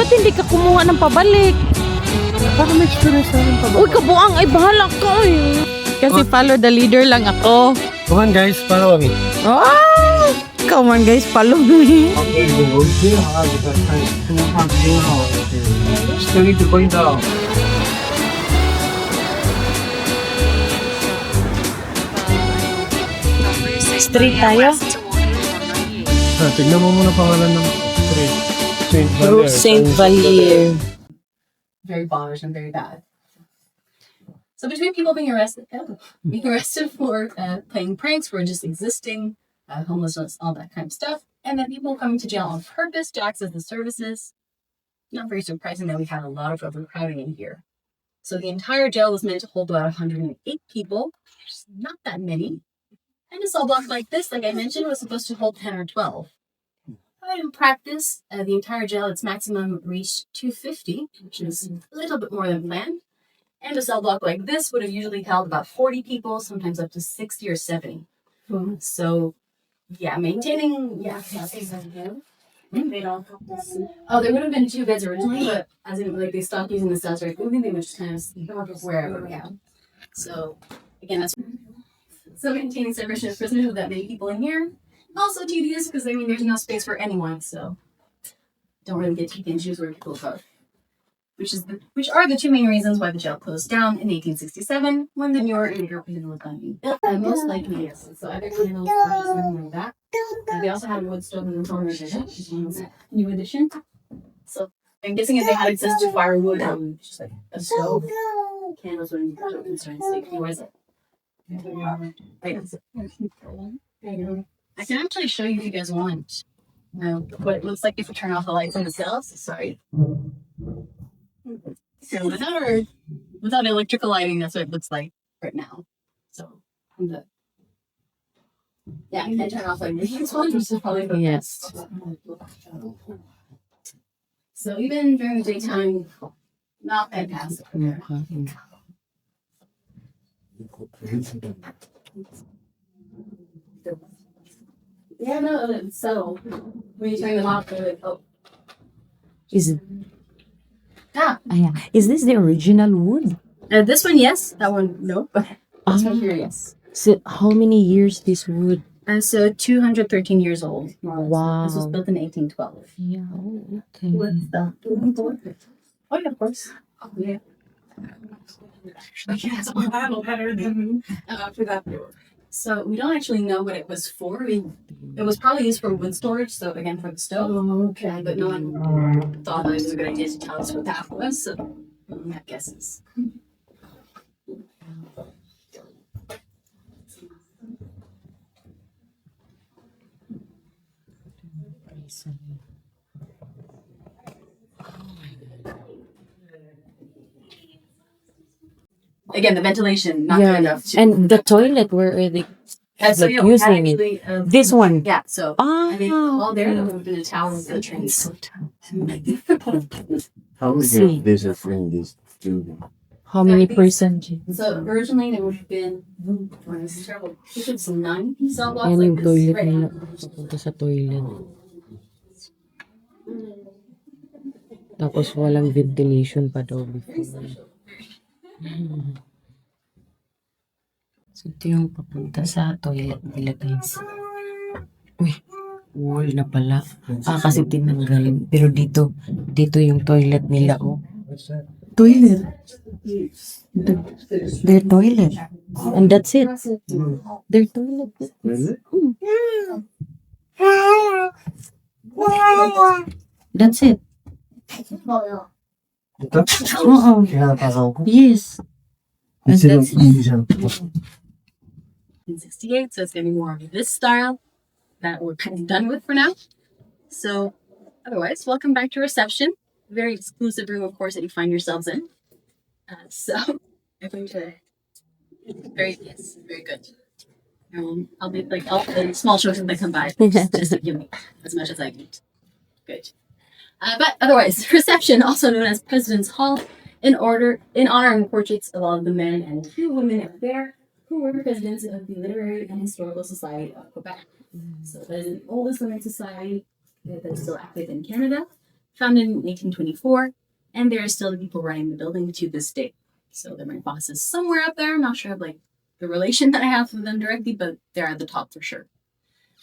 Ba't hindi ka kumuha ng pabalik? Para may experience namin pa ba? Uy, kabuang ay bahala ka eh. Kasi follow the leader lang ako. Come on guys, follow me. Ah! Come on guys, follow me. Still need to point out. Street tayo? Tignan mo muna pangalan ng street. Saint Valier. Saint Valier. Very bothersome, very bad. So between people being arrested for playing pranks, for just existing, homelessness, all that kind of stuff, and then people coming to jail on purpose to access the services, not very surprising that we had a lot of overcrowding in here. So the entire jail was meant to hold about 108 people, which is not that many. And a cell block like this, like I mentioned, was supposed to hold 10 or 12. But in practice, the entire jail, its maximum reached 250, which is a little bit more than planned. And a cell block like this would have usually held about 40 people, sometimes up to 60 or 70. So, yeah, maintaining, Oh, there would have been 2 beds originally, but as in, like, they stopped using the cells right moving, they would just kind of wherever, yeah. So, again, that's so maintaining separation of prisoners with that many people in here. Also tedious because, I mean, there's no space for anyone, so don't really get to pick and choose where people go. Which are the 2 main reasons why the jail closed down in 1867 when the newer and bigger prison was done. Most likely, yes. So either criminals or something like that. They also had wood stove in the former edition, which is one of the new edition. So I'm guessing if they had access to firewood, just like a stove, candles wouldn't be a concern. Safety wise. I can actually show you if you guys want what it looks like if you turn off the lights in the cells. Sorry. So without electrical lighting, that's what it looks like right now. So yeah, I can turn off like these ones, which is probably the best. So even during the daytime, not fantastic. Yeah, no, it's subtle. When you turn them off, they're like, oh. Is it? Ah. Yeah. Is this the original wood? This one, yes. That one, no. But this one here, yes. So how many years this wood? So 213 years old. Wow. This was built in 1812. Yeah. Oh, okay. What's the? Oh, yeah, of course. Oh, yeah. So we don't actually know what it was for. I mean, it was probably used for wood storage, so again for the stove. Okay. But no one thought that it was a good idea to tell us what that was, so we have guesses. Again, the ventilation, not good enough to... And the toilet, where are they so, like, using it? This one? Yeah, so, I mean, all there would have been a towel with the trains. How See. this is in this building? How many percent? So, originally, there would have been, this is terrible, I think it's 9 cell blocks Yan like yung this. toilet Right. nila. Papunta sa toilet. Tapos walang ventilation pa daw before. So, ito yung papunta sa toilet nila, guys. Uy, wall na pala. Kasi tinanggalin. Pero dito yung toilet nila, oh. Toilet. Their toilet. And that's it. Their toilet. Really? That's it. Ito? Oo. Kinatasaw ko. Yes. And Sino that's siya? In 68, so it's going to be more of this style that we're kind of done with for now. So, otherwise, welcome back to reception. Very exclusive room, of course, that you find yourselves in. So, I'm going to very good. I'll be like all the small children that come by, just to give me as much as I can. Good. But otherwise, reception, also known as President's Hall, in honor and portraits of all of the men and 2 women up there who were presidents of the Literary and Historical Society of Quebec. So that is the oldest women's society that is still active in Canada. founded in 1824, and there are still the people running the building to this day. So they're my bosses somewhere up there. I'm not sure of like the relation that I have with them directly, but they're at the top for sure.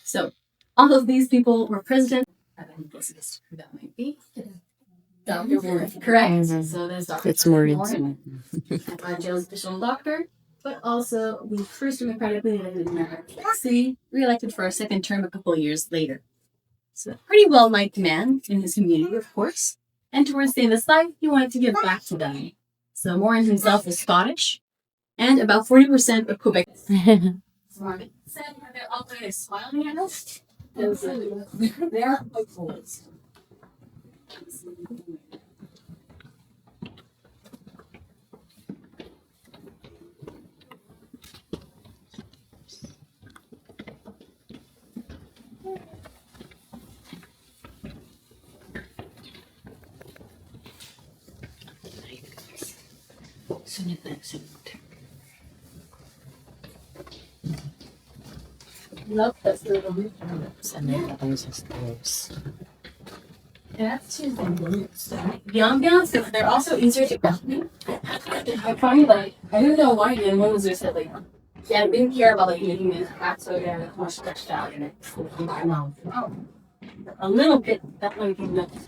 So all of these people were president. I think this is who that might be. Dr. Warren. Correct. So there's Dr. Fitzmaurice. Warren, our jail's official doctor, but also the first democratically elected mayor of the city, re-elected for a second term a couple of years later. So a pretty well-liked man in his community, of course. And towards the end of his life, he wanted to give back to them. So Warren himself is Scottish, and about 40% of Quebec. Warren said that they're all kind of smiling at us. They're hopefuls. Sunod na, sunod. Nope, that's the little bit. Sanay na tayo sa stairs. That's the ambiance, they're also easier to copy. I find like, I don't know why the one was just like, yeah, I didn't care about like making this back so yeah, it's more stretched out in it. Oh, a little bit, that might be nuts.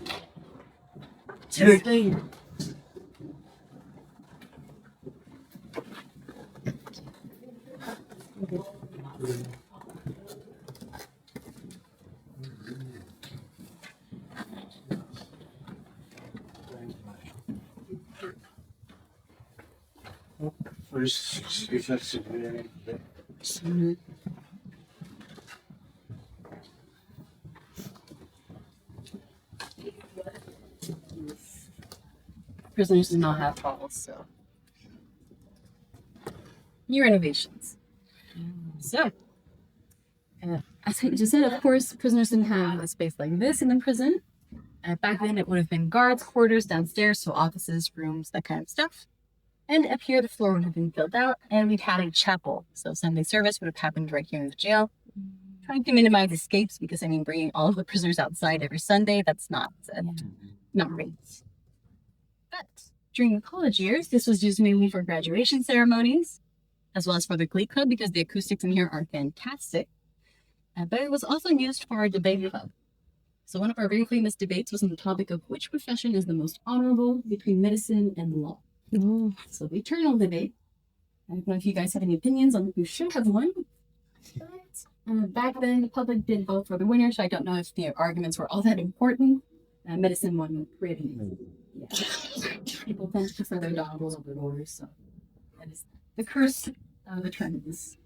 Sunod. Prisoners do not have halls, so. New renovations. So, as I just said, of course, prisoners didn't have a space like this in the prison. Back then, it would have been guards' quarters downstairs, so offices, rooms, that kind of stuff. And up here, the floor would have been filled out, and we'd had a chapel. So Sunday service would have happened right here in the jail. Trying to minimize escapes because, I mean, bringing all of the prisoners outside every Sunday, that's not great. But during the college years, this was used mainly for graduation ceremonies, as well as for the Glee Club, because the acoustics in here are fantastic. But it was also used for our debate club. So one of our very famous debates was on the topic of which profession is the most honorable between medicine and law. Oh, So the eternal debate. I don't know if you guys have any opinions on who should have won. But back then, the public did vote for the winner, so I don't know if the arguments were all that important. Medicine won pretty. Yeah. People tend to prefer their doggos over lawyers, so that is the curse of the trends.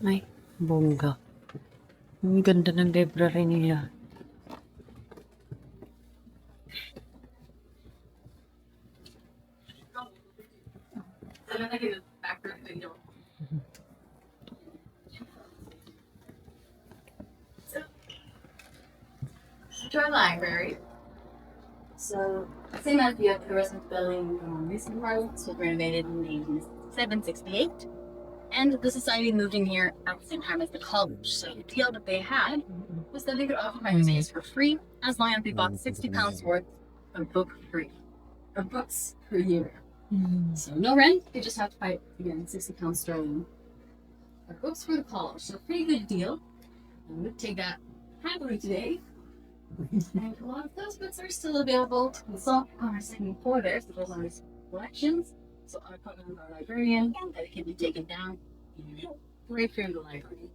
may bongga. Ang ganda ng library nila. To our library. So, same as the rest of the building, recent parts was renovated in 1868, and the society moved in here at the same time as the college. So the deal that they had was that they could occupy the space for free as long as they bought £60 worth of books per year. So no rent, they just have to pay again £60 sterling for books for the college. So pretty good deal. I'm gonna take that happily today. And a lot of those books are still available to consult on our second floor there, so those are his collections. So our appointment with our librarian, that it can be taken down right here in the library.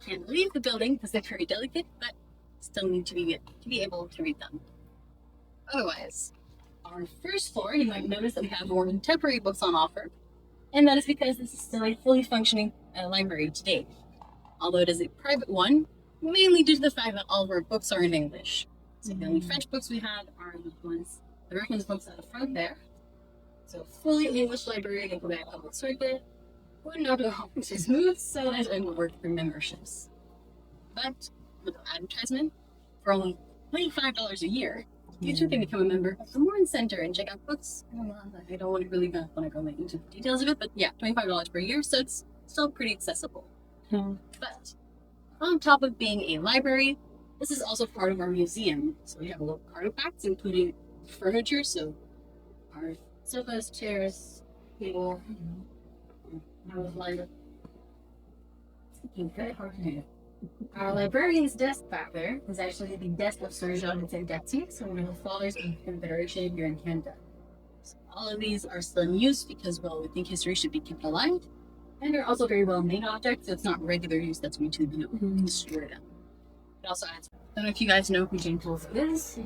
Can't leave the building because they're very delicate, but still need to be able to read them. Otherwise, our first floor, you might notice that we have more contemporary books on offer, and that is because this is still a fully functioning library today. Although it is a private one, mainly due to the fact that all of our books are in English. So the only French books we have are the reference books at the front there. So fully English library in Quebec Public Circuit. Would not always smooth, so as it would work for memberships. But with advertisement for only $25 a year. You too can become a member of the Morin Center and check out books. I don't really want to go into the details of it, but yeah, $25 per year, so it's still pretty accessible. But on top of being a library, this is also part of our museum. So we have a little artifacts, including furniture, so our sofas, chairs, table, our librarian's desk back there is actually the desk of Sir Jonathan Detsy, so one of the fathers of the Confederation here in Canada. So all of these are still in use because, well, we think history should be kept alive, and they're also very well made objects, so it's not regular use that's going to, destroy them. It also adds, I don't know if you guys know who James Wolfe is.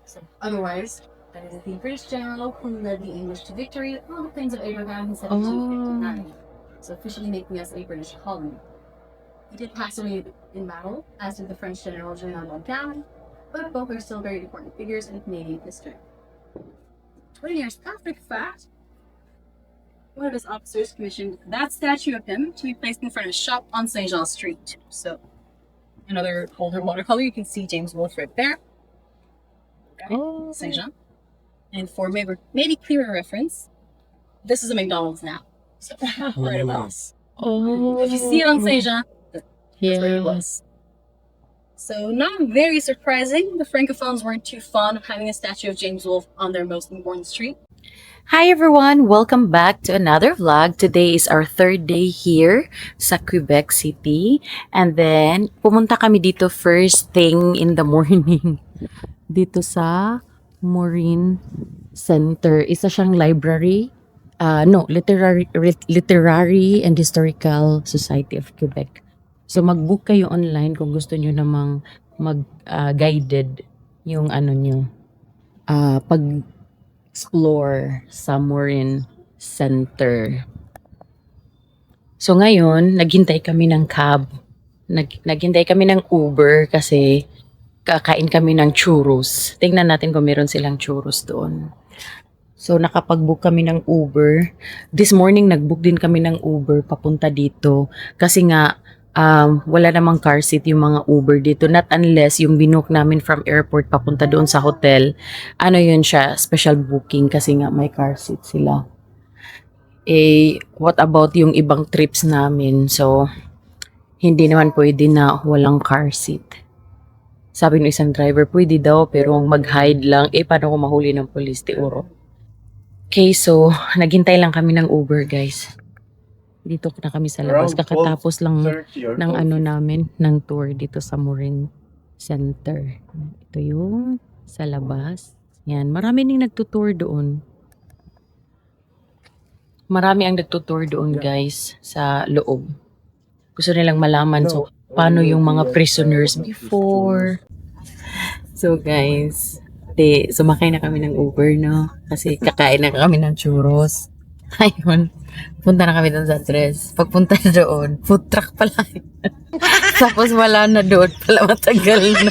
So otherwise, that is the British general who led the English to victory on the Plains of Abraham in 1759. So officially making us a British colony. He did pass away in battle, as did the French general General Montcalm, but both are still very important figures in Canadian history. 20 years after the fact, one of his officers commissioned that statue of him to be placed in front of his shop on Saint Jean Street. So, another older watercolor, you can see James Wolfe right there. Okay. Saint Jean. And for maybe clearer reference, this is a McDonald's now. So, right above us. Oh. If you see it on Saint Jean, that's where it Yeah. was. So, not very surprising, the Francophones weren't too fond of having a statue of James Wolfe on their most important street. Hi everyone! Welcome back to another vlog. Today is our third day here sa Quebec City. And then, pumunta kami dito first thing in the morning. Dito sa Morin Center. Isa siyang library. Literary and Historical Society of Quebec. So mag-book kayo online kung gusto nyo namang mag-guided yung pag-explore sa Morin Center. So ngayon, naghintay kami ng cab. Naghintay kami ng Uber kasi kakain kami ng churros. Tingnan natin kung meron silang churros doon. So, nakapag-book kami ng Uber. This morning, nag-book din kami ng Uber papunta dito. Kasi nga, wala namang car seat yung mga Uber dito. Not unless yung binook namin from airport papunta doon sa hotel. Yun siya, special booking kasi nga may car seat sila. What about yung ibang trips namin? So, hindi naman pwede na walang car seat. Sabi ng isang driver, pwede daw pero mag-hide lang. Paano ko mahuli ng police? Tiuro. Okay, so, naghintay lang kami ng Uber, guys. Dito na kami sa labas. Kakatapos lang ng namin, ng tour dito sa Morin Center. Ito yung sa labas. Yan, marami nang nagtutour doon. Marami ang nagtutour doon, guys, sa loob. Gusto nilang malaman, so, paano yung mga prisoners before. So, guys, sumakay na kami ng Uber, no? Kasi kakain na kami ng churros. Ayun. Punta na kami doon sa address. Pagpunta na doon, food truck pala. Tapos wala na doon pala, matagal na.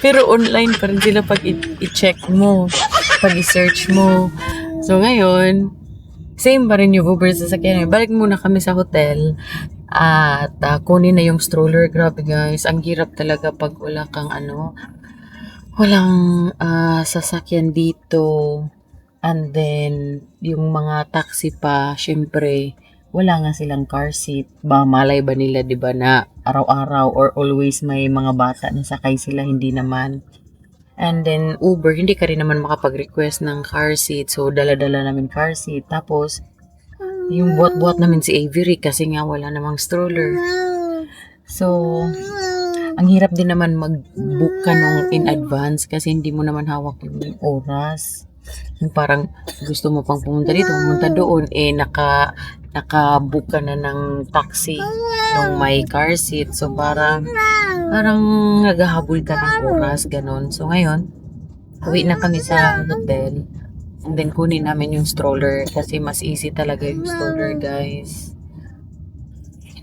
Pero online pa rin sila pag i-check mo, pag i-search mo. So ngayon, same pa rin yung Uber sa sakyan. Balik muna kami sa hotel at kunin na yung stroller. Grabe guys, ang hirap talaga pag wala kang walang sasakyan dito. And then, yung mga taxi pa, syempre, wala nga silang car seat. Malay ba nila, di ba, na araw-araw or always may mga bata na sakay sila, hindi naman. And then, Uber, hindi ka rin naman makapag-request ng car seat. So, dala-dala namin car seat. Tapos, yung buhat-buhat namin si Avery kasi nga wala namang stroller. So, ang hirap din naman mag-book ka nung in advance kasi hindi mo naman hawak yung oras. Yung parang gusto mo pang pumunta dito, pumunta doon, naka-book ka na ng taxi nung may car seat. So, parang naghahabol ka ng oras, ganon. So, ngayon, uwi na kami sa hotel. And then, kunin namin yung stroller kasi mas easy talaga yung stroller, guys.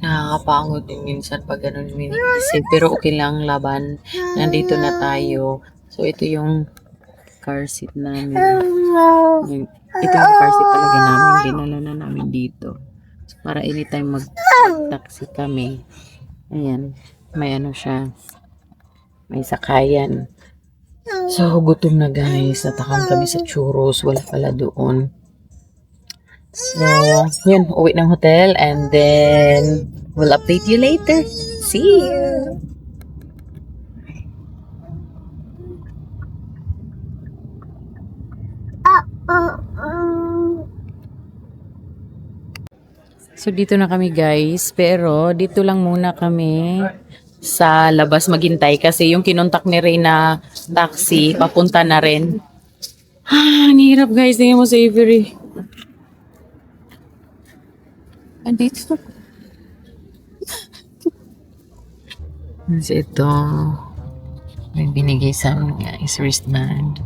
Nakakapangod din minsan pag ganun miniisip. Pero okay lang, laban. Nandito na tayo. So, ito yung car seat namin. Ito yung car seat talaga namin. Dinala na namin dito. So, para anytime mag-taxi kami. Ayan. May ano siya. May sakayan. So, gutom na guys. Natakam kami sa churros. Wala pala doon. So, yun. Uwi ng hotel and then we'll update you later. See you! So, dito na kami guys. Pero, dito lang muna kami sa labas maghintay kasi yung kinontak ni Ray na taxi, papunta na rin. Ang hirap guys. Tingnan mo sa Avery. Andito. Kasi ito. May binigay sa amin guys. Wristband.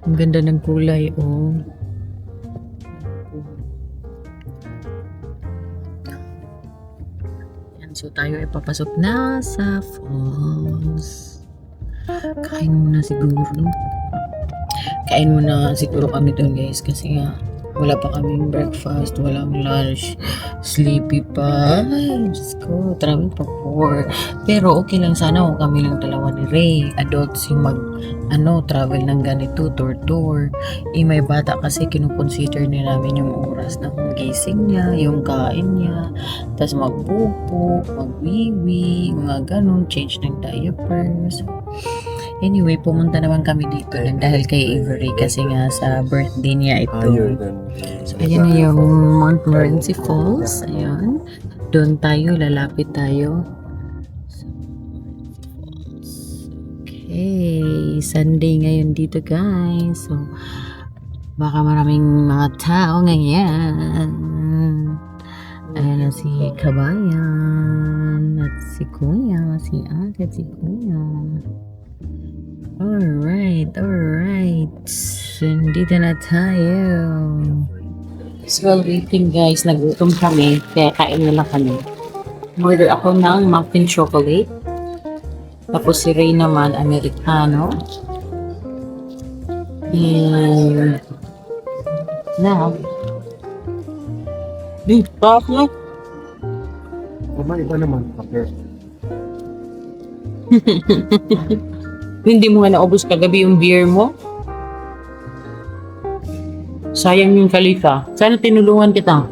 Ang ganda ng kulay, oh. So, tayo ay papasok na sa falls. Kain muna siguro. Kain muna siguro kami doon guys kasi nga wala pa kaming breakfast, walang lunch, sleepy pa. Ay, Diyos ko, travel pa 4. Pero okay lang sana kung kami lang dalawa ni Ray. Adults yung travel ng ganito, tour. May bata kasi kinukonsider nila namin yung oras ng gising niya, yung kain niya, tapos magpupo, magwiwi, mga ganun, change ng diapers. Anyway, pumunta naman kami dito lang dahil kay Avery kasi nga sa birthday niya ito. So, ayan na yung Montmorency Falls. Ayan. Doon tayo, lalapit tayo. Okay. Sunday ngayon dito, guys. So, baka maraming mga tao ngayon. Ayan na si Kabayan. At si Kuya. Si Ate at si Kuya. Alright. Nandito na tayo. So, while waiting guys, nagutom kami. Kaya kain na lang kami. Order ako ng muffin chocolate. Tapos si Ray naman, Americano. And now, pop na. Iba naman. Okay. Hindi mo nga naubos kagabi yung beer mo? Sayang yung kalita. Sana tinulungan kita.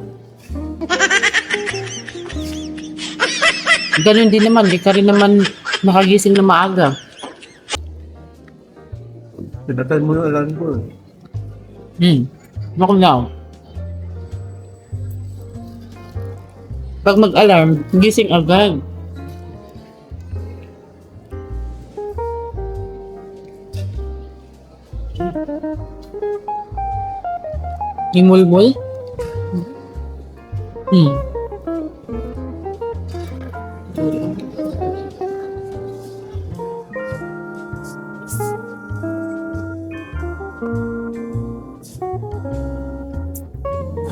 Ganun din naman, di ka rin naman nakagising na maaga. Pinatan mo yung alam ko. Naku na. Pag mag-alarm, gising agad. Imulmul?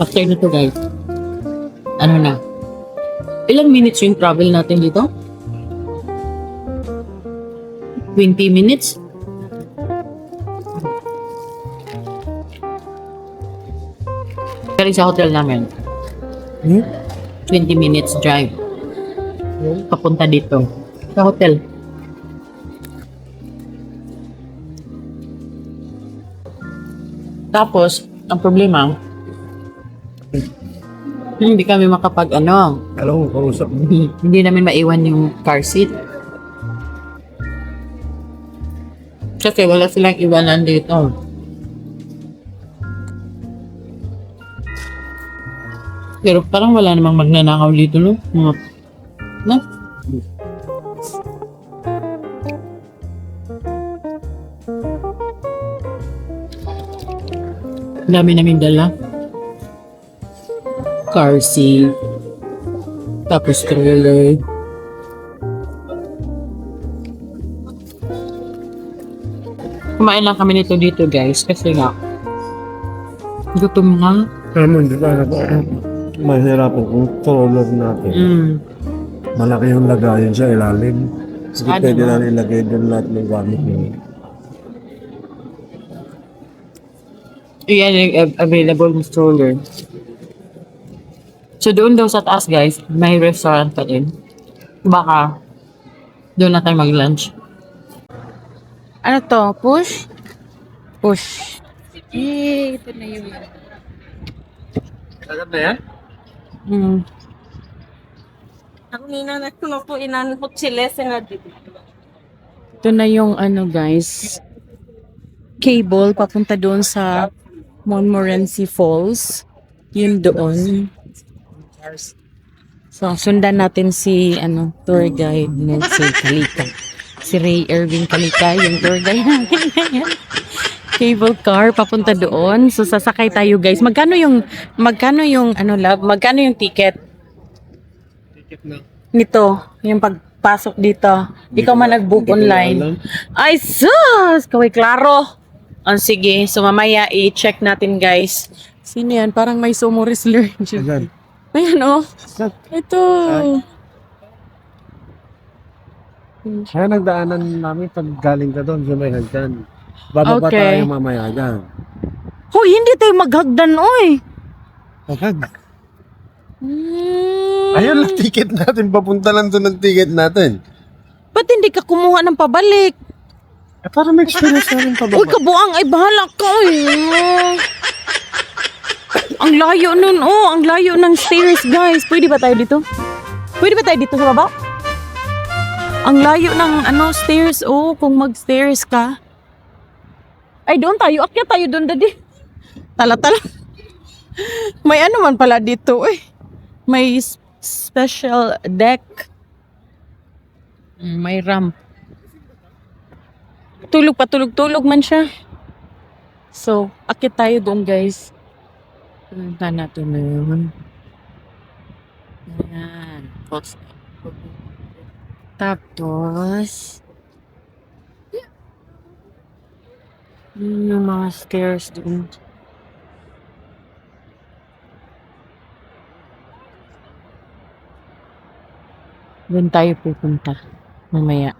After nito guys, ano na? Ilang minutes yung travel natin dito? 20 minutes? Pero sa hotel namin, 20 minutes drive. Papunta dito. Sa hotel. Tapos, ang problema, hindi kami Alam mo, kausap mo. hindi namin maiwan yung car seat. Kasi wala silang iwanan dito. Pero parang wala namang magnanakaw dito, no? No? Dami naming dala. Car seat. Tapos trailer. Kumain lang kami nito dito guys kasi nga gutom na. Alam mo, hindi ka mahirapan kung stroller natin. Malaki yung lagayan sa ilalim. Sige, Ano pwede ba? na nilagay doon lahat ng gamit mo. Yan yung available na stroller. So doon daw sa taas guys, may restaurant pa din. Baka Doon na tayo mag-lunch. Ano to? Push? Push. Yay! Ito na yung... Agad na yan? Hmm. Ako nina na ko po inanpot sila sa nga dito. Ito na yung ano guys. Cable papunta doon sa Montmorency Falls. Yun doon. So, sundan natin si tour guide na si Kalika. Si Ray Irving Kalika, yung tour guide natin ngayon. Cable car papunta doon. So, sasakay tayo guys. Magkano yung ticket? Ticket na. Nito, yung pagpasok dito. Ikaw man nag-book online. Ay, sus! Kaway klaro. Sige. So, mamaya i-check natin, guys. Sino yan? Parang may sumo wrestler. Agad. Ayan, oh. Ito. Kaya nagdaanan namin pag galing ka doon sa may hagdan. Bababa Okay. tayo mamaya dyan. Hoy, hindi tayo maghagdan, oy. Agad. Hmm. Ayun lang ticket natin. Papunta lang doon ang ticket natin. Ba't hindi ka kumuha ng pabalik? Para may experience namin pa Uy, kabuang, ay bahala ka, oy. Ang layo nun, oh. Ang layo ng stairs, guys. Pwede ba tayo dito? Pwede ba tayo dito sa baba? Ang layo ng stairs, oh. Kung mag-stairs ka. Ay, doon tayo. Akyat tayo doon, daddy. Tala-tala. May man pala dito, eh. May special deck. May ramp. Tulog man siya. So, akyat tayo doon, guys. Punta natin na yun. Ayan. Tapos, yun yung mga stairs doon. Doon tayo pupunta. Mamaya.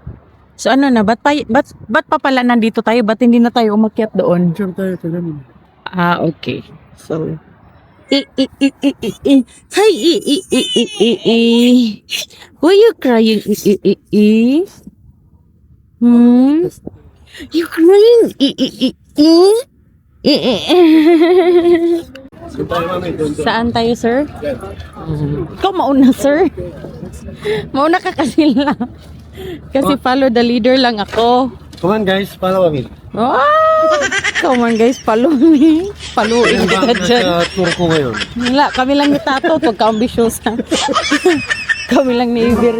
So ano na, ba't pa pala nandito tayo? Ba't hindi na tayo umakyat doon? Sure tayo sa ganun. Okay. So, Hi, why you crying? You crying? Saan tayo, sir? Ikaw mauna, sir. Mauna ka kasi lang. Kasi follow the leader lang ako. Come on guys, follow me. Wow! Come on guys, follow me. Paluin kita dyan. Sa tour ko ngayon. Wala, kami lang ni Tato. Huwag ka ambisyosa. Kami lang ni Iber.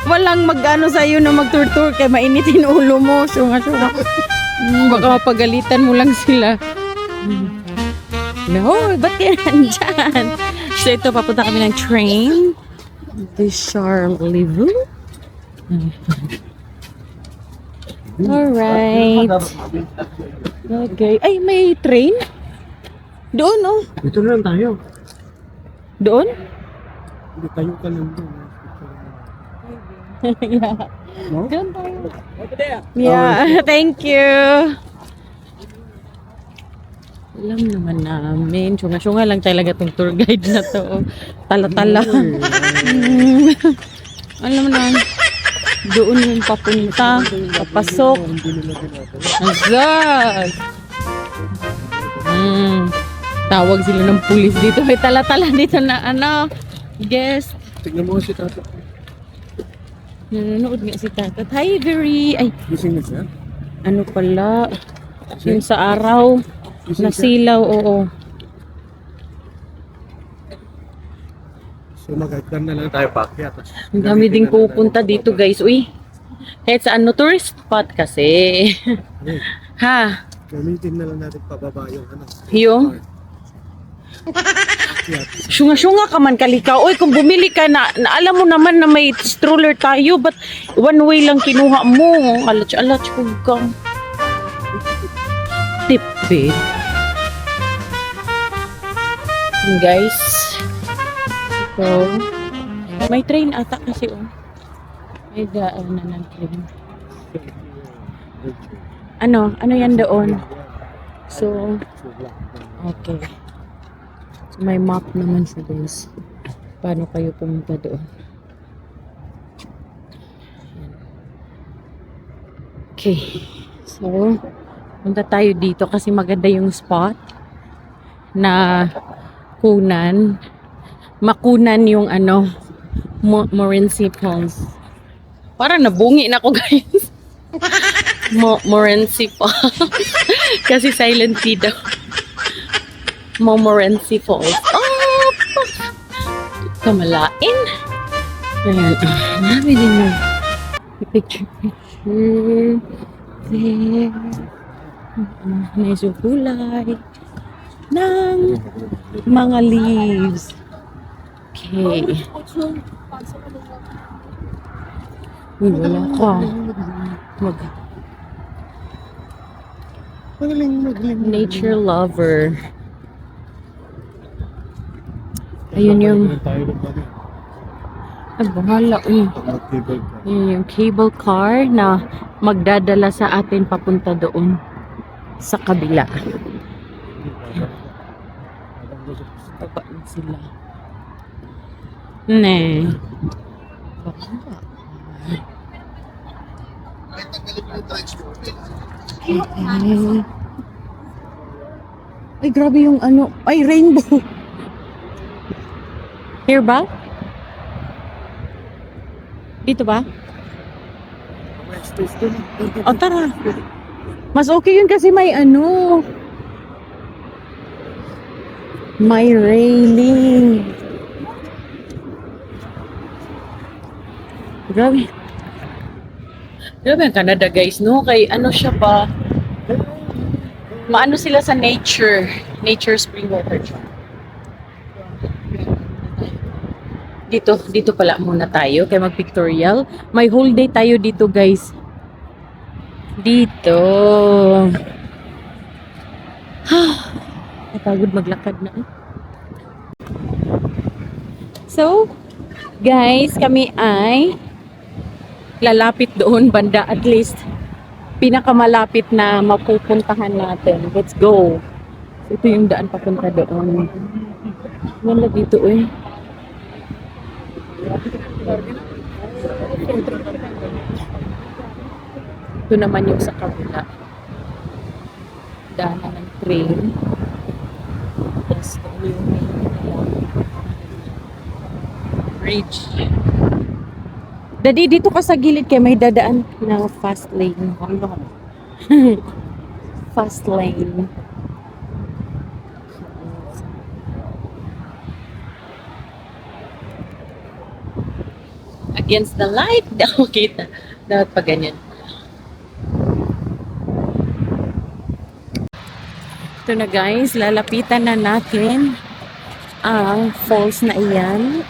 Walang mag-ano sa'yo na mag-tour-tour kaya mainitin ulo mo. Sunga-sunga. Baka mapagalitan mo lang sila. No, ba't kaya nandyan? So ito, papunta kami ng train. The Charlevoix. Alright. Okay. Ay, may train? Doon, oh. Dito na lang tayo. Doon? Hindi tayo ka lang doon. Yeah. No? Doon tayo. Yeah, thank you. Alam naman namin. Syunga-syunga lang talaga tong tour guide na to. Tala-tala. Alam mo naman. Doon yung papunta. Papasok. Azaz. Tawag sila ng pulis dito. May tala-tala dito na guest. Tignan mo si Tata. Nanonood nga si Tata. Hi, very... Ay, Gising na siya? ano pala? Yung sa araw. Nasilaw, oo. So mag-agdan na lang tayo pakyat. Ang dami ding pupunta dito, guys. Uy, kahit saan tourist spot kasi. Ha? Gamitin na lang natin pababa yung Yung? Syunga-syunga ka man, Kalika. Uy, kung bumili ka na alam mo naman na may stroller tayo, but one way lang kinuha mo. Alach-alach kung kang tipid. Guys, ito, may train ata kasi, oh. May daan na ng train. Ano yan doon? So, okay. So, may map naman sa guys. Paano kayo pumunta doon? Okay. So, punta tayo dito kasi maganda yung spot na kunan. Makunan yung ano, Morenci Falls. Parang nabungi na ako guys. Morenci Falls. Kasi silent T daw. Morenci Falls. Oh! Kamalain. Ayan. Marami din mo. Picture. There. May kulay ng mga leaves. Okay. Uy, wala ka. Nature lover. Ayun yung... Ay, bahala. Ayun yung cable car na magdadala sa atin papunta doon sa kabila. Baba na sila. Ne. Baba. Ay, grabe yung ano. Ay, rainbow. Here ba? Dito ba? O, tara. Mas okay yun kasi may ano. May railing. Grabe. Grabe ang Canada guys, no? Kay ano siya ba? Maano sila sa nature. Nature spring water. Dito pala muna tayo kay mag-pictorial. May whole day tayo dito guys. Dito. Napagod maglakad na. So, guys, kami ay lalapit doon banda, at least pinakamalapit na mapupuntahan natin. Let's go. So, ito yung daan papunta doon. Wala dito eh. Ito naman yung sa kabila. Daanan ng train. Yes, ito yung bridge. Daddy, dito ka sa gilid kaya may dadaan na fast lane. Fast lane. Against the light. Okay, dapat pa ganyan. Ito na guys, lalapitan na natin ang falls na iyan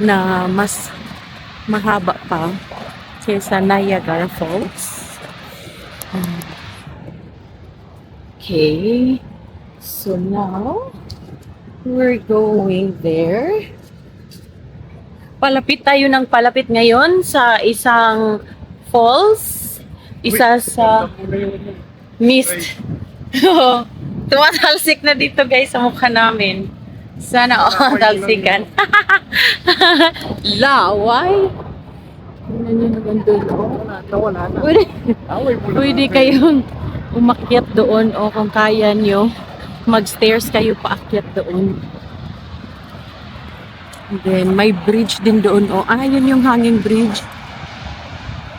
na mas mahaba pa kaysa Niagara Falls. Okay, so now we're going there. Palapit tayo ng palapit ngayon sa isang falls, isa sa mist. Tumatalsik na dito guys sa mukha namin. Sana talsikan. Laway. Tingnan nyo naman doon. Pwede kayong umakyat doon o kung kaya nyo, mag-stairs kayo paakyat doon. And then, may bridge din doon. O, yun yung hanging bridge.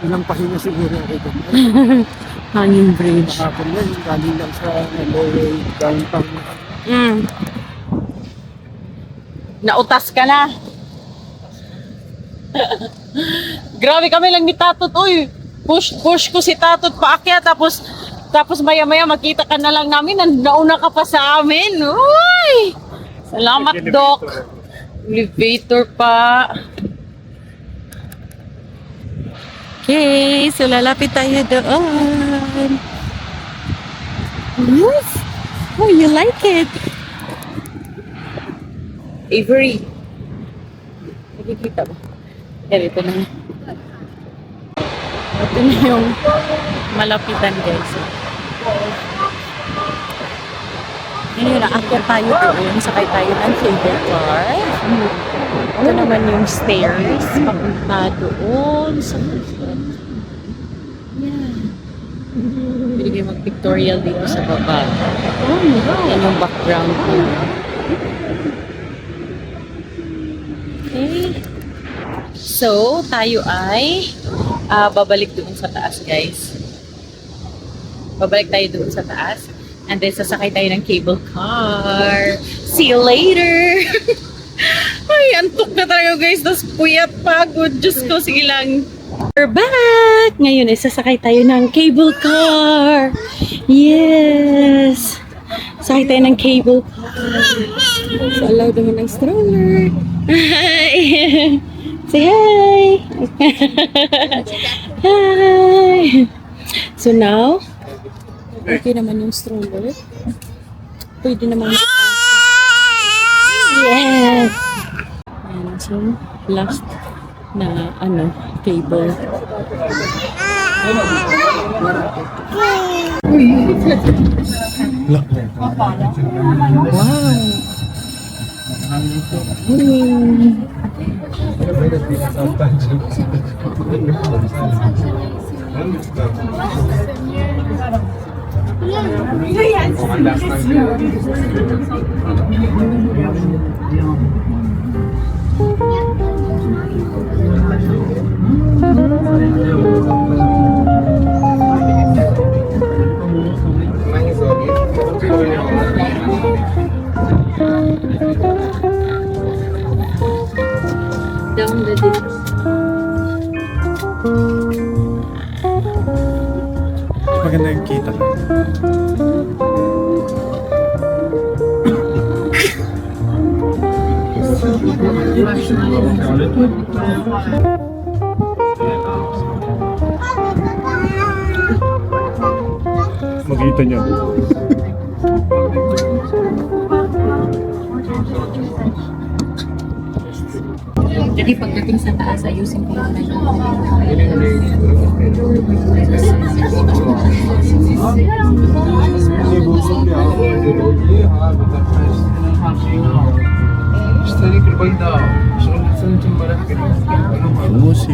Ilang pahinga siguro ako doon. Hanging bridge. Kahapon na, yung galing lang sa Norway, downtown. Nautas ka na. Grabe kami lang ni Tatot. Uy, push ko si Tatot paakyat. Tapos maya-maya makita ka na lang namin. Nauna ka pa sa amin. Uy! Salamat, Doc. Elevator pa. Okay, so lalapit tayo doon. Yes. Oh, you like it? Avery. Nakikita ba? Yan, ito na. Ito na yung malapitan guys. Ngayon, naakyat tayo doon. Sakay tayo ng cable car. Ito naman yung stairs. Papunta doon sa yeah. mag-pictorial dito sa baba. Yan yung background ko. Okay. So, tayo ay babalik doon sa taas, guys. Babalik tayo doon sa taas. And then, sasakay tayo ng cable car. See you later! Ay, antok na talaga, guys. Tapos puyat, pagod. Diyos ko, sige lang. We're back! Ngayon, sasakay tayo ng cable car. Yes! Sakay tayo ng cable car. So, allow naman ng stroller. Hi! Say hi! Hi! So now, okay naman yung stroller. Pwede naman yes! And so, last na cable. Wow! Down the day. Maganda yung kita. Makita niyo. Jadi pagdating sa taas, ayusin ko muna yung Musi.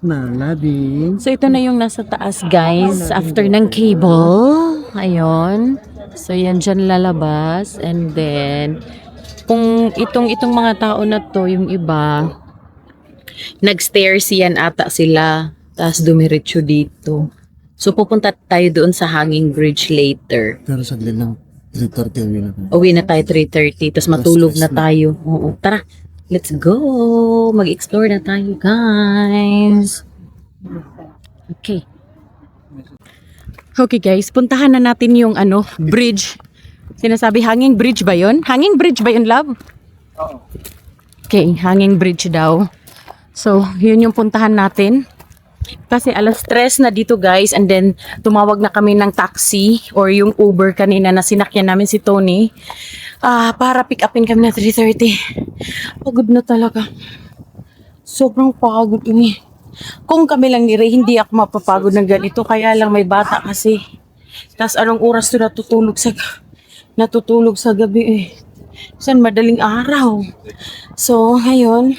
Nalabing. So, ito na yung nasa taas, guys. After ng cable. Ayun. So, yan dyan lalabas. And then, kung itong mga tao na to, yung iba, nag-stairs yan ata sila. Tapos dumiretso dito. So, pupunta tayo doon sa hanging bridge later. Pero saglit lang. 3:30 uwi na tayo. Uwi na tayo 3:30. Tapos matulog na tayo. Oo. Tara. Let's go! Mag-explore na tayo, guys! Okay. Okay, guys. Puntahan na natin yung bridge. Sinasabi, hanging bridge ba yun? Hanging bridge ba yun, love? Okay, hanging bridge daw. So, yun yung puntahan natin. Kasi 3:00 na dito, guys. And then, tumawag na kami ng taxi or yung Uber kanina na sinakyan namin si Tony. Para pick upin kami na 3:30. Pagod na talaga. Sobrang pagod ini. Kung kami lang ni Ray, hindi ako mapapagod ng ganito. Kaya lang may bata kasi. Tapos anong oras to natutulog sa gabi eh. Saan madaling araw. So, ngayon,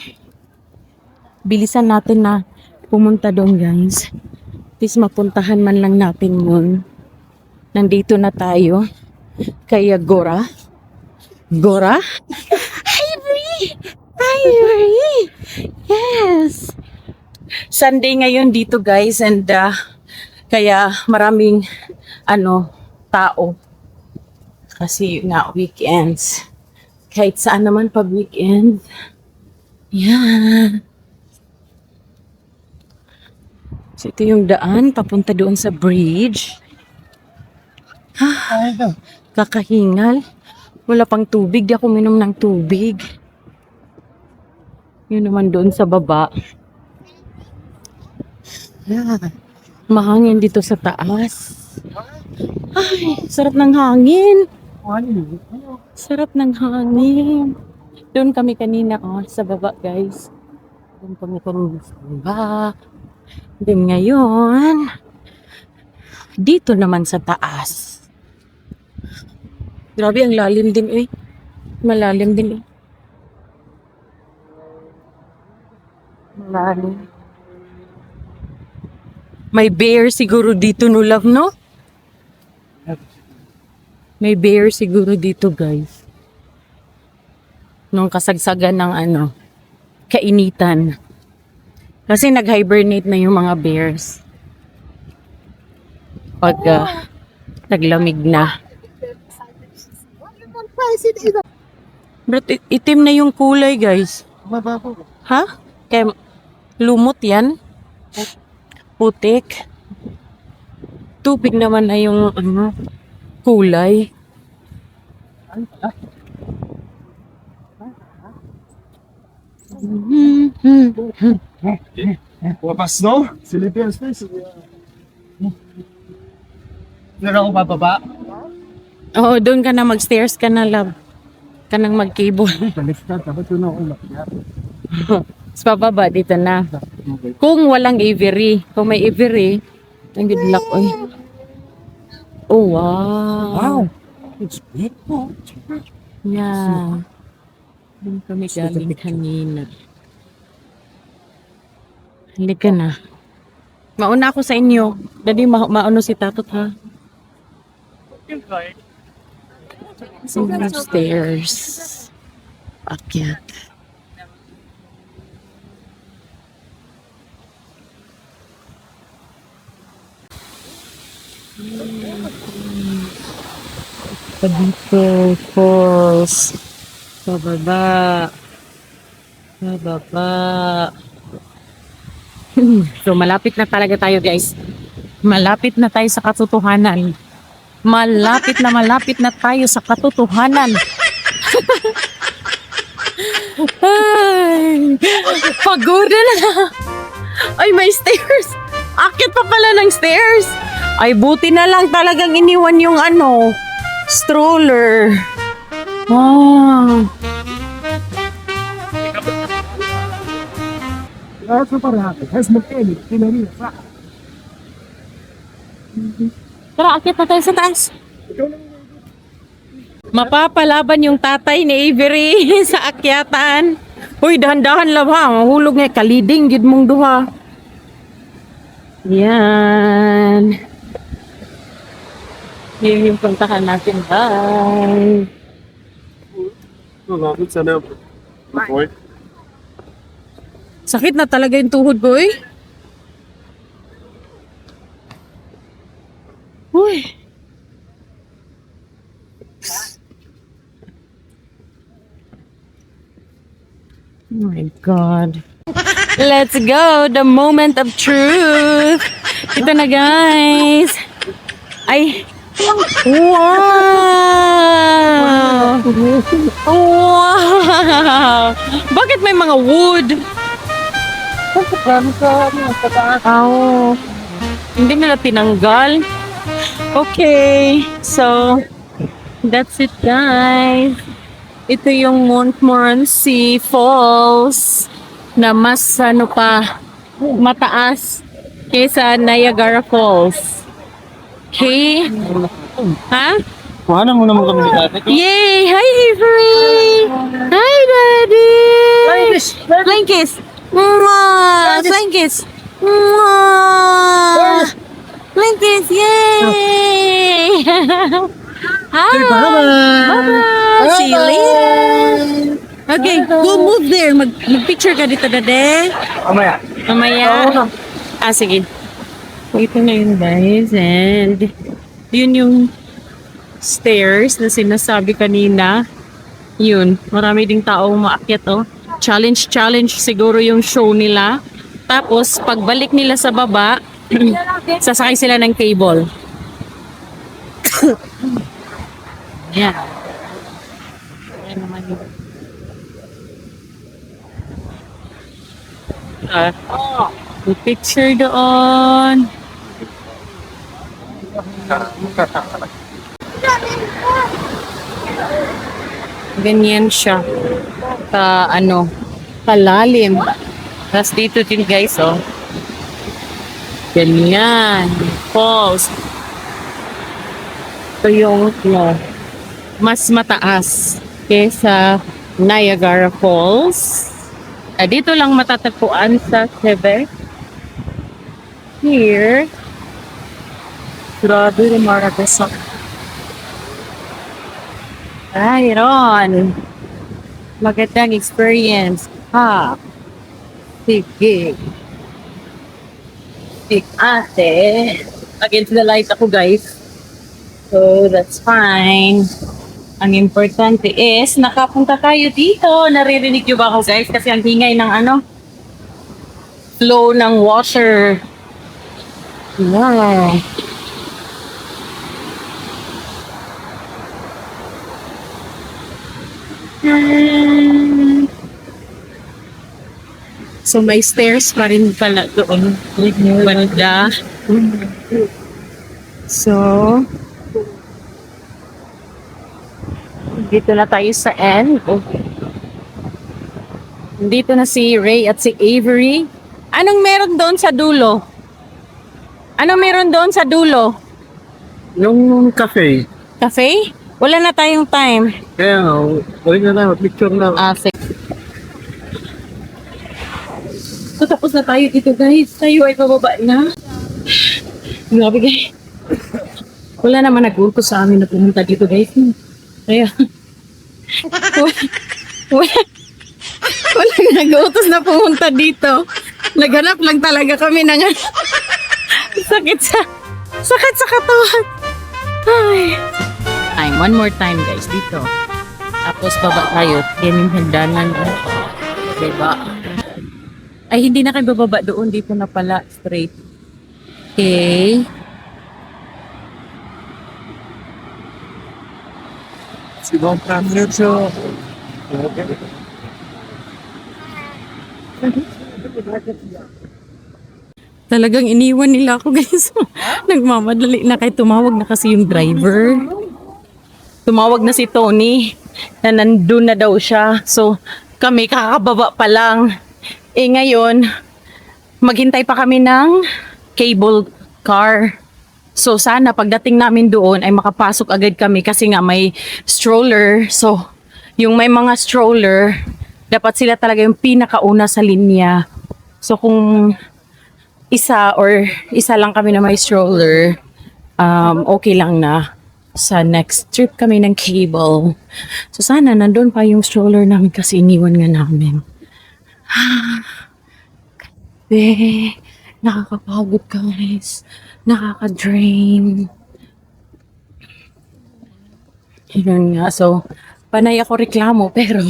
bilisan natin na pumunta doon, guys. Please mapuntahan man lang natin yun. Nandito na tayo. Kaya Gora. Gora? Hi, Brie! Hi, Brie! Yes! Sunday ngayon dito, guys. And kaya maraming tao. Kasi nga weekends. Kahit saan naman pag weekend. Yan. So, ito yung daan, papunta doon sa bridge. Kakahingal. Wala pang tubig, di ako minom ng tubig. Yun naman doon sa baba. Mahangin dito sa taas. Ay, sarap ng hangin. Sarap ng hangin. Doon kami kanina, sa baba, guys. Doon kami kanina sa baba. Then ngayon, dito naman sa taas. Grabe, ang lalim din, eh. Malalim din, eh. Malalim. May bear siguro dito, no, love, no? May bear siguro dito, guys. Nung kasagsagan ng kainitan. Kasi nag-hibernate na yung mga bears. Pag naglamig na. But itim na yung kulay, guys. Ha? Kaya lumot yan. Putik. Tubig naman na yung kulay. Wapas, no? Philippines, please. Meron akong bababa. Oo, doon ka na mag-stairs ka na, love. Ka nang mag-cable. Baliktad, dapat yun ako umakyat. Sa bababa, dito na. Kung walang aviary. Kung may aviary, ang good luck, oy. Oh, wow. It's big po. Yeah. Doon kami galing kanina. Halika na. Mauna ako sa inyo. Dali, mauna si Tatot, ha? Stairs. Akyat. Dito, falls. Pababa. Pababa. So, malapit na talaga tayo, guys. Malapit na tayo sa katotohanan. Malapit na tayo sa katotohanan. Ay, pagod na. Ay, may stairs. Akit pa pala ng stairs. Ay, buti na lang talagang iniwan yung stroller. Wow. Tara, akit na tayo sa taas. Mapapalaban yung tatay ni Avery sa akyatan. Uy, dahan-dahan lang ha. Mahulog nga, kaliding, gid mong duha. Yan. Yan yung puntahan natin. Bye. Sakit na talaga yung tuhod ko, eh. Uy. Oh my God. Let's go! The moment of truth! Ito na, guys! Ay! Wow! Wow! Bakit may mga wood? Oh, hindi nila tinanggal. Okay, so that's it, guys. Ito yung Montmorency Falls na mas mataas kaysa Niagara Falls. Okay? Ha? Kuhanan mo naman kami dati. Yay! Hi, Avery! Hi, Daddy! Flying kiss! Mwah! Flying kiss! Mwah! Flying kiss! Yay! Hi! Bye-bye! See you later! Okay, go move there. Mag-picture ka dito, Dade. Mamaya. Mamaya. Sige. Ito na yun, guys. And yun yung stairs na sinasabi kanina. Yun. Marami ding tao umaakyat, oh. Challenge siguro yung show nila. Tapos, pagbalik nila sa baba, sasakay sila ng cable. Yan. Yan naman yun. May picture doon. Ganyan siya. kalalim. Tapos dito din guys, oh. Ganyan. Falls. Ito yung, mas mataas kesa Niagara Falls. Dito lang matatagpuan sa Quebec. Here. Grabe yung Maracasa. Ron. Magandang experience. Sige. Ate. Against the light ako, guys. So, that's fine. Ang importante is, nakapunta tayo dito. Naririnig nyo ba ako, guys? Kasi ang hingay ng flow ng water. Wow. So, may stairs pa rin pala doon. Banda. So, dito na tayo sa end. Dito na si Ray at si Avery. Anong meron doon sa dulo? Anong meron doon sa dulo? Yung cafe. Cafe? Wala na tayong time. Kaya, huwag na lang, picture lang. Sige. So, tapos na tayo dito, guys. Tayo ay pababa na. Grabe, guys. Wala naman nag-utos sa amin na pumunta dito, guys. Kaya, wala nag-utos na pumunta dito. Naghanap lang talaga kami ng sakit sa katawan. Ay. One more time, guys, dito. Tapos baba tayo. Yan yung hagdanan. Diba? Ay, hindi na kayo bababa doon. Dito na pala. Straight. Okay. Sigong camera siya. Talagang iniwan nila ako, guys. Nagmamadali na kay tumawag na kasi yung driver. Tumawag na si Tony na nandun na daw siya. So, kami kakababa pa lang. Ngayon, maghintay pa kami ng cable car. So, sana pagdating namin doon ay makapasok agad kami kasi nga may stroller. So, yung may mga stroller, dapat sila talaga yung pinakauna sa linya. So, kung isa lang kami na may stroller, okay lang na. Sa next trip kami ng cable. So, sana nandun pa yung stroller namin kasi iniwan nga namin. Nakakapagod, guys. Nakaka-drain. Yun nga. So, panay ako reklamo pero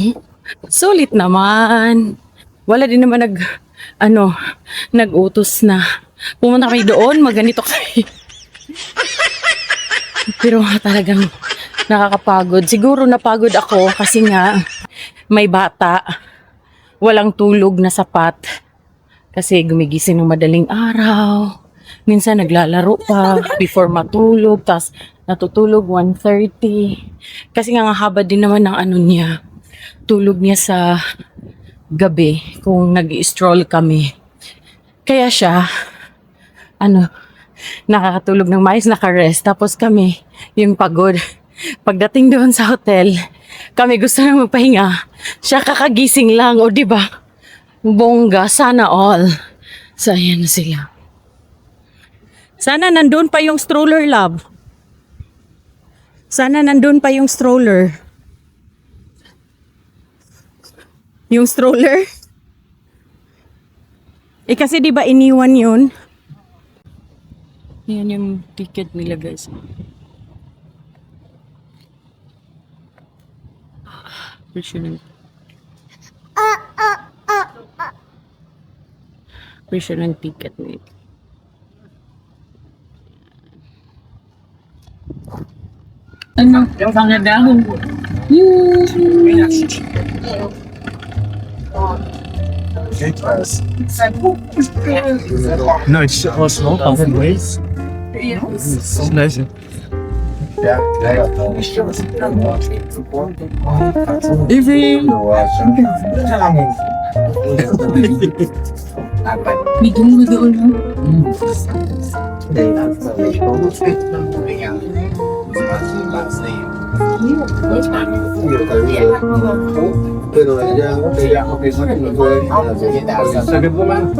sulit naman. Wala din naman nag-utos na pumunta kami doon, magganito kami. Pero talagang nakakapagod. Siguro napagod ako kasi nga may bata. Walang tulog na sapat. Kasi gumigising ng madaling araw. Minsan naglalaro pa before matulog. Tapos natutulog 1:30. Kasi nga haba din naman ng niya. Tulog niya sa gabi kung nag-i-stroll kami. Kaya siya, nakakatulog ng mais, naka-rest. Tapos kami, yung pagod. Pagdating doon sa hotel, kami gusto na magpahinga. Siya kakagising lang, o diba? Bongga, sana all. So, ayan na sila. Sana nandun pa yung stroller, love. Sana nandun pa yung stroller. Yung stroller? Kasi di ba iniwan yun? Yan yung ticket nila, guys. Presyo ng ticket nila. Yung pangadahon. No, it's small. It's nice. Evening! Bigyan mo doon, ha? Sagad mo man.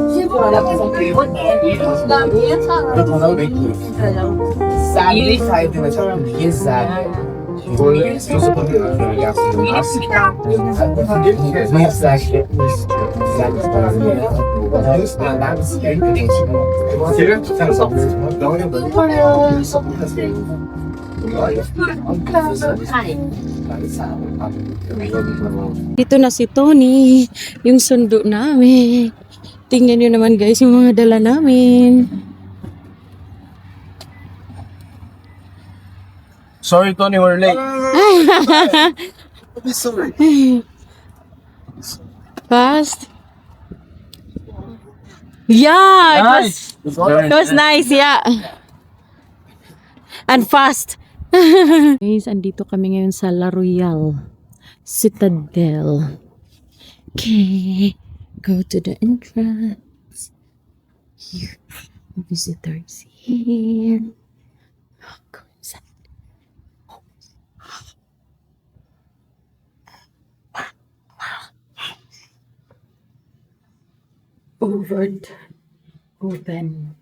Dito na si Tony, yung sundo namin. Tingnan nyo naman guys yung mga dala namin. Sorry, Tony, we're late. Sorry. Fast. Yeah, it was nice, yeah. And fast. Guys, andito kami ngayon sa La Royale Citadel. Okay, go to the entrance. Here, visitors here. Go inside. Open.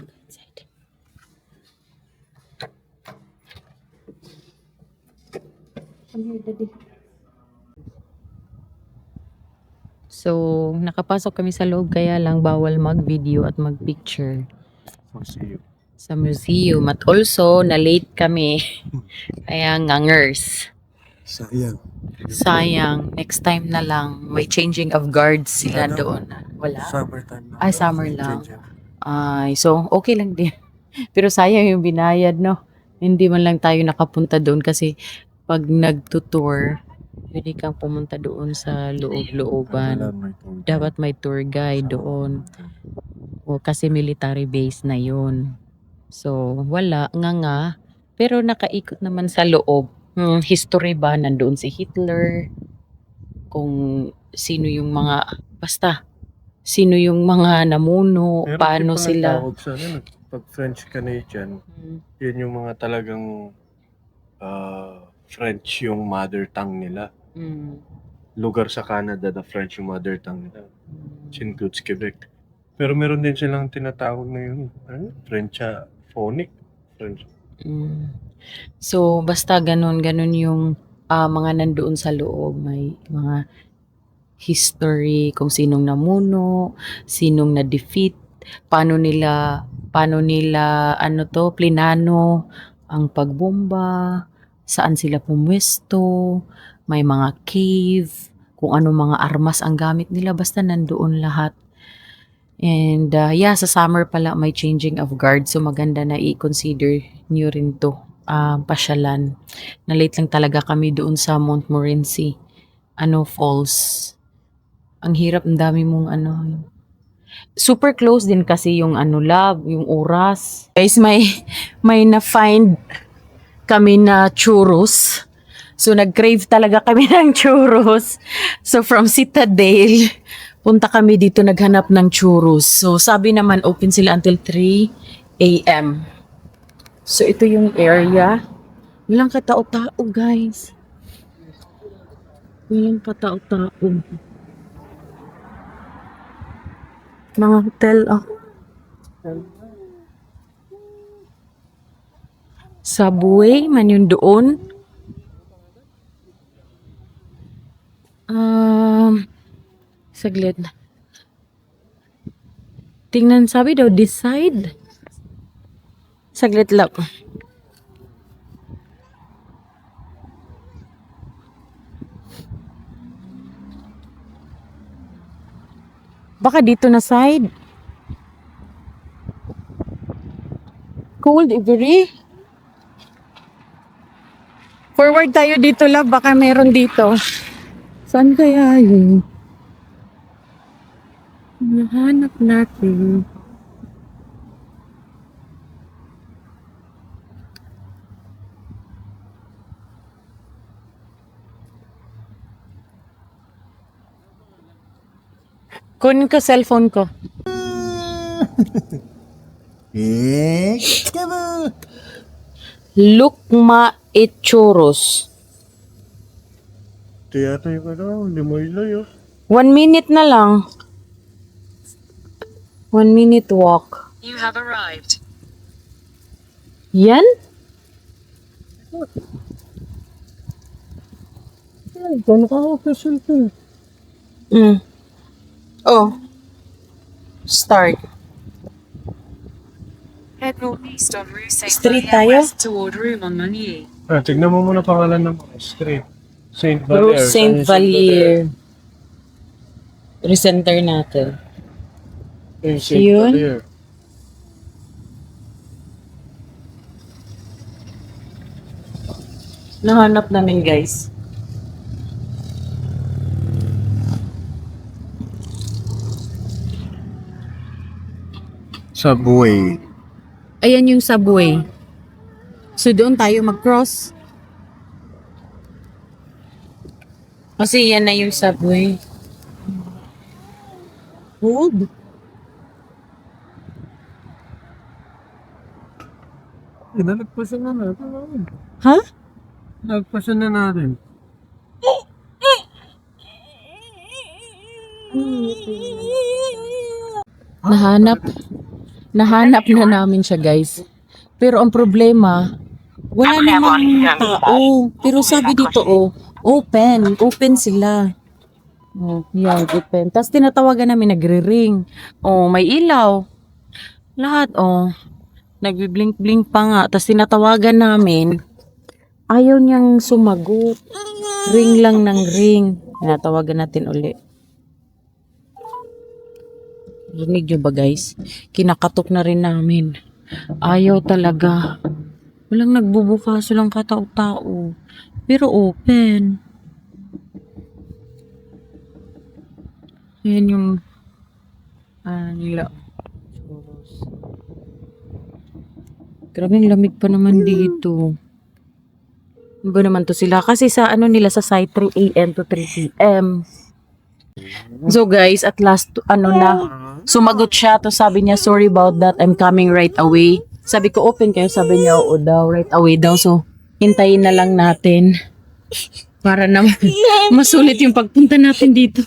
Inside. Come here, Daddy. So, nakapasok kami sa loob kaya lang bawal mag-video at mag-picture sa museum. At also, na-late kami. Kaya ngangers. Sayang. Sayang. Next time na lang. May changing of guards sila doon. Wala? Summertime. Ay, summer lang. Ay, so, okay lang din. Pero sayang yung binayad, no? Hindi man lang tayo nakapunta doon kasi pag nagtutour, pwede kang pumunta doon sa loob-looban. Dapat may tour guide doon. O kasi military base na yun. So, wala nga. Pero nakaikot naman sa loob. History ba? Nandoon si Hitler. Kung sino yung mga, basta, sino yung mga namuno, paano sila. Pag French-Canadian, yun yung mga talagang French yung mother tongue nila. Lugar sa Canada na French yung mother tongue nila. Which includes Quebec. Pero meron din silang tinatawag na yun. French-phonic. French. So, basta ganun yung mga nandoon sa loob. May mga history, kung sinong namuno, sinong na-defeat, paano nila plinano ang pagbomba, saan sila pumwesto, may mga cave, kung ano mga armas ang gamit nila, basta nandoon lahat. And sa summer pala may changing of guard, so maganda na i-consider nyo rin to, pasyalan. Na-late lang talaga kami doon sa Montmorency falls. Ang hirap, ang dami mong super close din kasi yung yung oras. Guys, may na-find kami na churros. So, nag-crave talaga kami ng churros. So, from Citadel, punta kami dito naghanap ng churros. So, sabi naman, open sila until 3 a.m. So, ito yung area. Walang katao-tao, guys. Walang katao-tao. Mga hotel, Subway, man yun doon. Saglit. Tingnan, sabi daw, decide. Saglit lang. Baka dito na side. Cold, Ivory. Forward tayo dito, love. Baka meron dito. Saan kaya yun? Nahanap natin. Kunin ko cellphone ko. Lukma et churros. Ito yata yung limoy-loy, oh. 1 minute na lang. 1 minute walk. You have arrived. Yan? Gano'n ka official to. Oh. Start. Head northeast on Rue Saint Street Valliere tayo? west toward Rue Montmagny. Tignan mo muna pangalan ng street. Saint Valliere. Rue Saint Valliere. Recenter natin. Saint Yun? Valliere. Nahanap namin, guys. Subway. Ayan yung subway. So, doon tayo mag-cross. Kasi yan na yung subway. Hold. Nagpasan na natin. Ha? Nagpasan na natin. Nahanap na namin siya, guys. Pero ang problema, wala namang tao. Pero sabi dito, open sila. Oh, yan, open. Tapos tinatawagan namin, nagre-ring. Oh, may ilaw. Lahat, nagbi-blink-blink pa nga. Tapos tinatawagan namin, ayaw niyang sumagot. Ring lang ng ring. Tinatawagan natin uli. Rinig nyo ba, guys? Kinakatok na rin namin. Ayaw talaga. Walang nagbubukas, walang katao-tao. Pero open. Yan yung nila. Grabe, ang lamig pa naman dito. Ano ba naman to sila? Kasi sa nila sa site 3 a.m. to 3 p.m. So guys, at last sumagot siya. To sabi niya, sorry about that, I'm coming right away. Sabi ko, open kayo. Sabi niya, oo daw, right away daw. So, hintayin na lang natin. Para naman masulit yung pagpunta natin dito.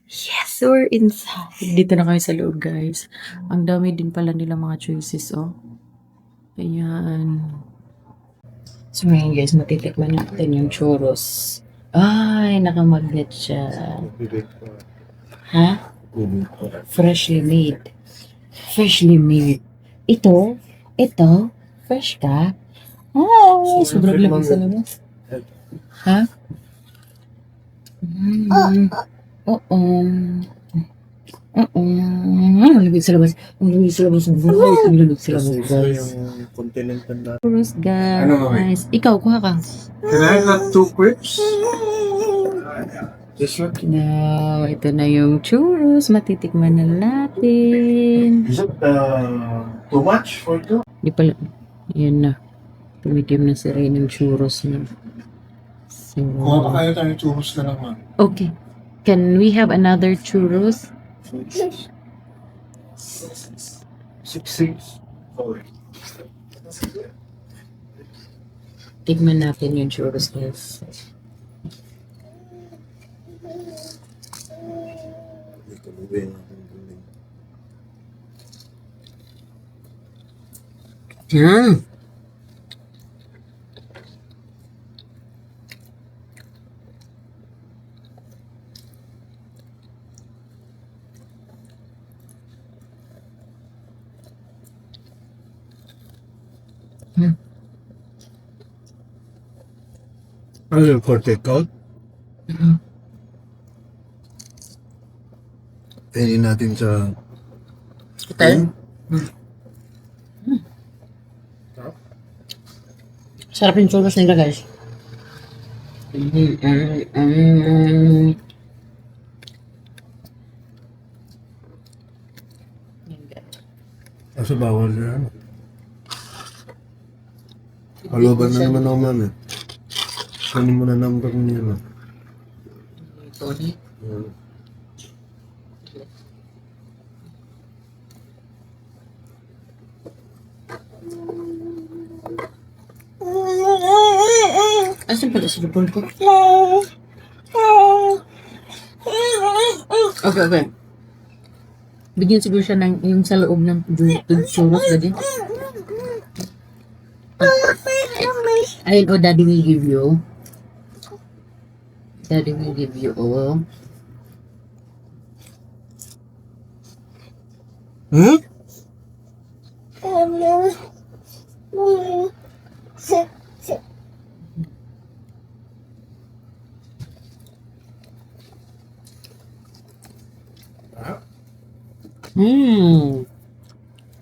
Yes, we're inside. Dito na kami sa loob, guys. Ang dami din pala nila mga choices, Ayan. So ngayon, guys, matitikman natin yung churros. Ay, nakamagnet siya. Ha? Freshly made. Freshly made. Ito, fresh ka? Ay, sobrang lamig sa labas. Ha? Oo. Ang lamig sa labas. Ang lamig sa labas. Ang lamig sa labas, guys. yung continental na. Churros, Ano, guys. Ikaw, kuha ka. Can I have 2 crepes? This one? Now, ito na yung churros. Matitikman na natin. Is it too much for two? Di pala. Yan na. Tumitim na si Ray ng churros na. So, Kuha pa kayo tayo churros na lang, ma'am. okay. Can we have another churros? 6. Sorry. Tignan natin yung churros, guys. Yan. Ano yung for take-out? Pwede natin sa... Hotel? Sarap yung churros nila, guys. Kaso bawal na ano. Kaloban na naman ako, ma'am, Kunin mo na number niya, no? Tony? Asan pala sa lupon ko? Okay. Bigyan siguro siya ng yung sa loob ng churros daddy. Ayun, oh, daddy will give you. Daddy will give you, oh. Hmm?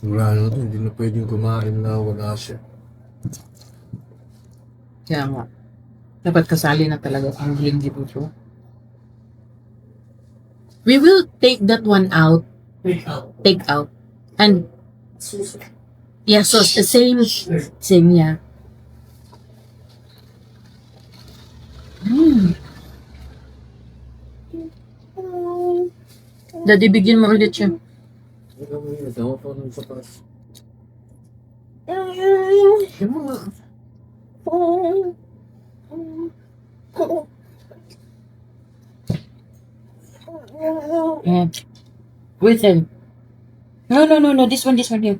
Wala na to, hindi na pwedeng kumain na wala siya. Kaya nga. Dapat kasali na talaga ang linggi dito. We will take that one out. Take out. And yeah, so the same, yeah. Daddy, bigyan mo ulit siya. Yeah. Wait. No. This one here.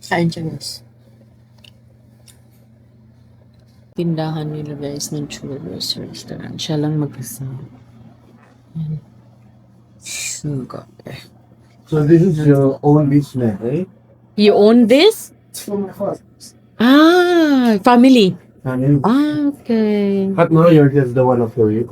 Kain siya, guys. Tindahan nila, guys, ng churros restaurant. Siya lang mag-isa. Yan. Sugar. So this is your own business, eh? You own this? It's from my father. Ah, family. And Ah, okay. but now you're just the one of your you.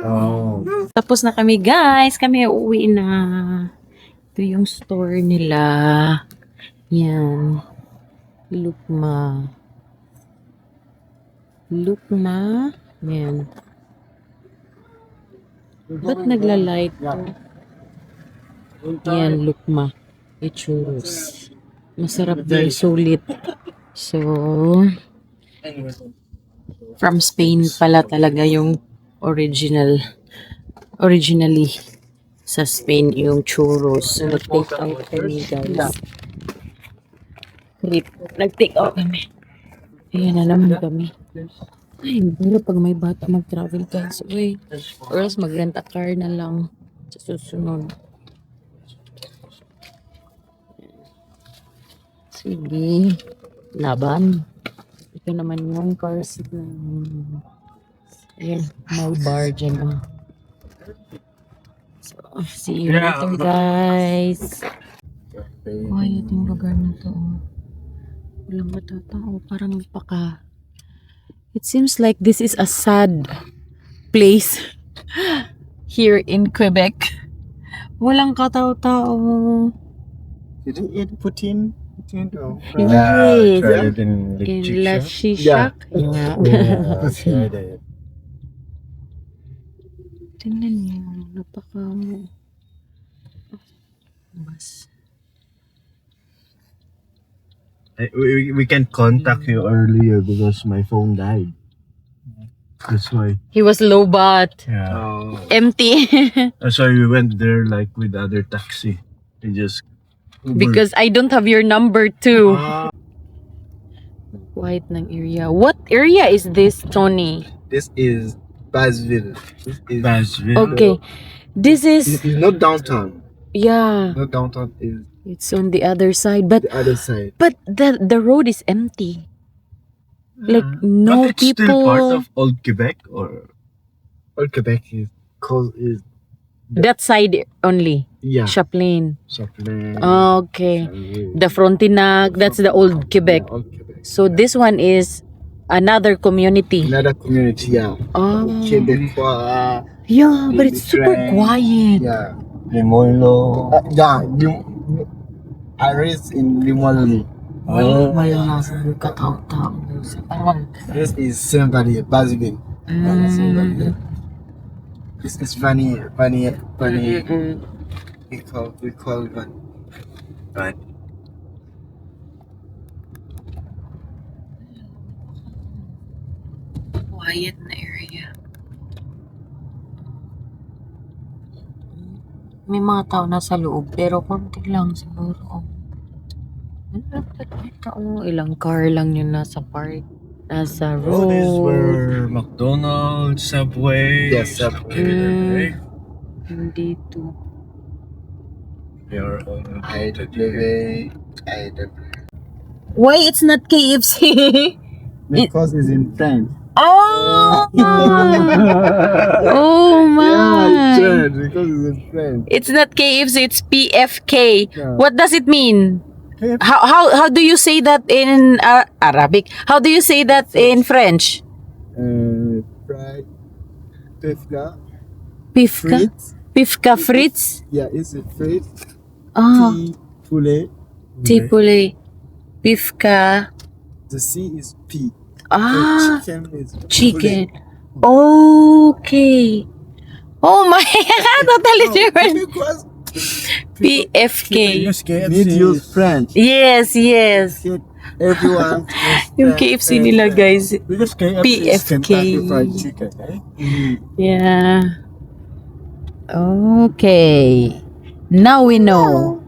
Oh. Tapos na kami, guys. Kami uuwi na. Ito yung store nila. Yan. Lukma. Yan. Ba't nagla-light to? Yan, lukma. Churros. Masarap, very sulit. So, from Spain pala talaga yung originally sa Spain yung churros. So, nag-take out kami, guys. Nag-take out kami. Ayan na naman kami. Ay, pero pag may bata mag-travel, guys. Uy, or else mag-rent a car na lang sa susunod. Sige. Laban. Ito naman yung car seat na. Ayan, may bar dyan. Oh. So, see you later, guys. Ay, ito yung lugar na to. Oh. Walang matatao. Parang napaka... It seems like this is a sad place here in Quebec. Walang katao-tao. Didn't it put in? Yes. Tried it in In La Chicha. Shishak. Yeah. Tried it. Tingnan niyo. Napaka... Mas... We can't contact you earlier because my phone died. That's why. He was low bat. Yeah. Empty. That's why we went there like with other taxi. We just Uber. Because I don't have your number too. Quiet ng area. What area is this, Tony? This is Bassville. This is Bassville. Okay. This is... It's not downtown. Yeah. Not downtown is It's on the other side. But the other side. the road is empty. Like, no But it's people. still part of Old Quebec or All Quebec is called is That side only. yeah. Chaplain. Chaplain. Okay. The Frontenac, that's the old Quebec. Old Quebec. So this one is another community. Another community, yeah. Oh. Quebecois. Yeah, but it's super quiet. Yeah. Limolo. I raised in Limoli. Wala na sa katao-tao. This is somebody Bassville. This is funny. We call one. Right. quiet na area. May mga tao nasa loob, pero konti lang siguro. Ilang car lang yun nasa park. Nasa Oh, this road. were McDonald's, Subway. Yes, Subway. Okay. Dito. They are all IW. Why it's not KFC? Because it's in French. Oh! Oh my! Yeah, because it's in French. It's not KFC, it's PFK. Yeah. What does it mean? How do you say that in Arabic? How do you say that in French? Fried. Pifka. Pifka? Frites. Pifka Fritz? Yeah, it's a frit. Ah, Tea. Poulet. tipule. Pifka. The C is P. Ah, The chicken is chicken. Okay. Oh my, totally different. Because PFK. need use French. Yes, yes. Everyone. Yung KFC nila, guys. Because KFC is PFK. Kentucky Fried Chicken, eh? Yeah. Okay. Now we know.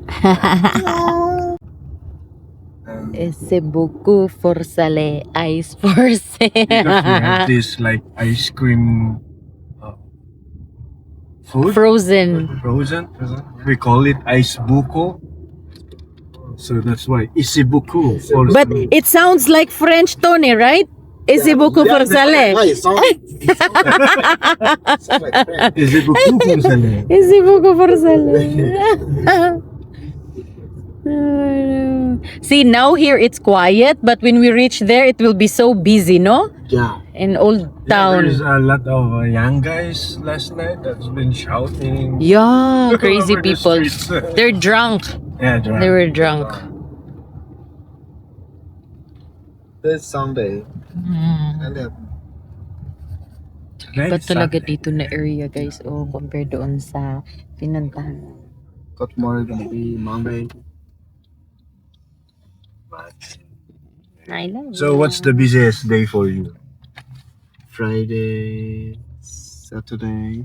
Ese buku for sale, ice for Because we have sale. this like ice cream food. Frozen. Frozen. We call it ice buko. So that's why isibuku. For But it sounds like French, Tony, right? Ese buku for sale. Why? It sounds like French. isibuku for sale. Ese buku for sale. See, now here it's quiet, but when we reach there, it will be so busy, no? Yeah. In Old There's Town. a lot of young guys last night that's been shouting. Yeah, crazy over the people. streets. They're drunk. Yeah, drunk. They were drunk. This Sunday. Hmm. And then Iba talaga dito na area, guys. Oh, compared doon sa pinuntahan. got tomorrow gonna be Monday. I love So what's the busiest day for you? Friday, Saturday,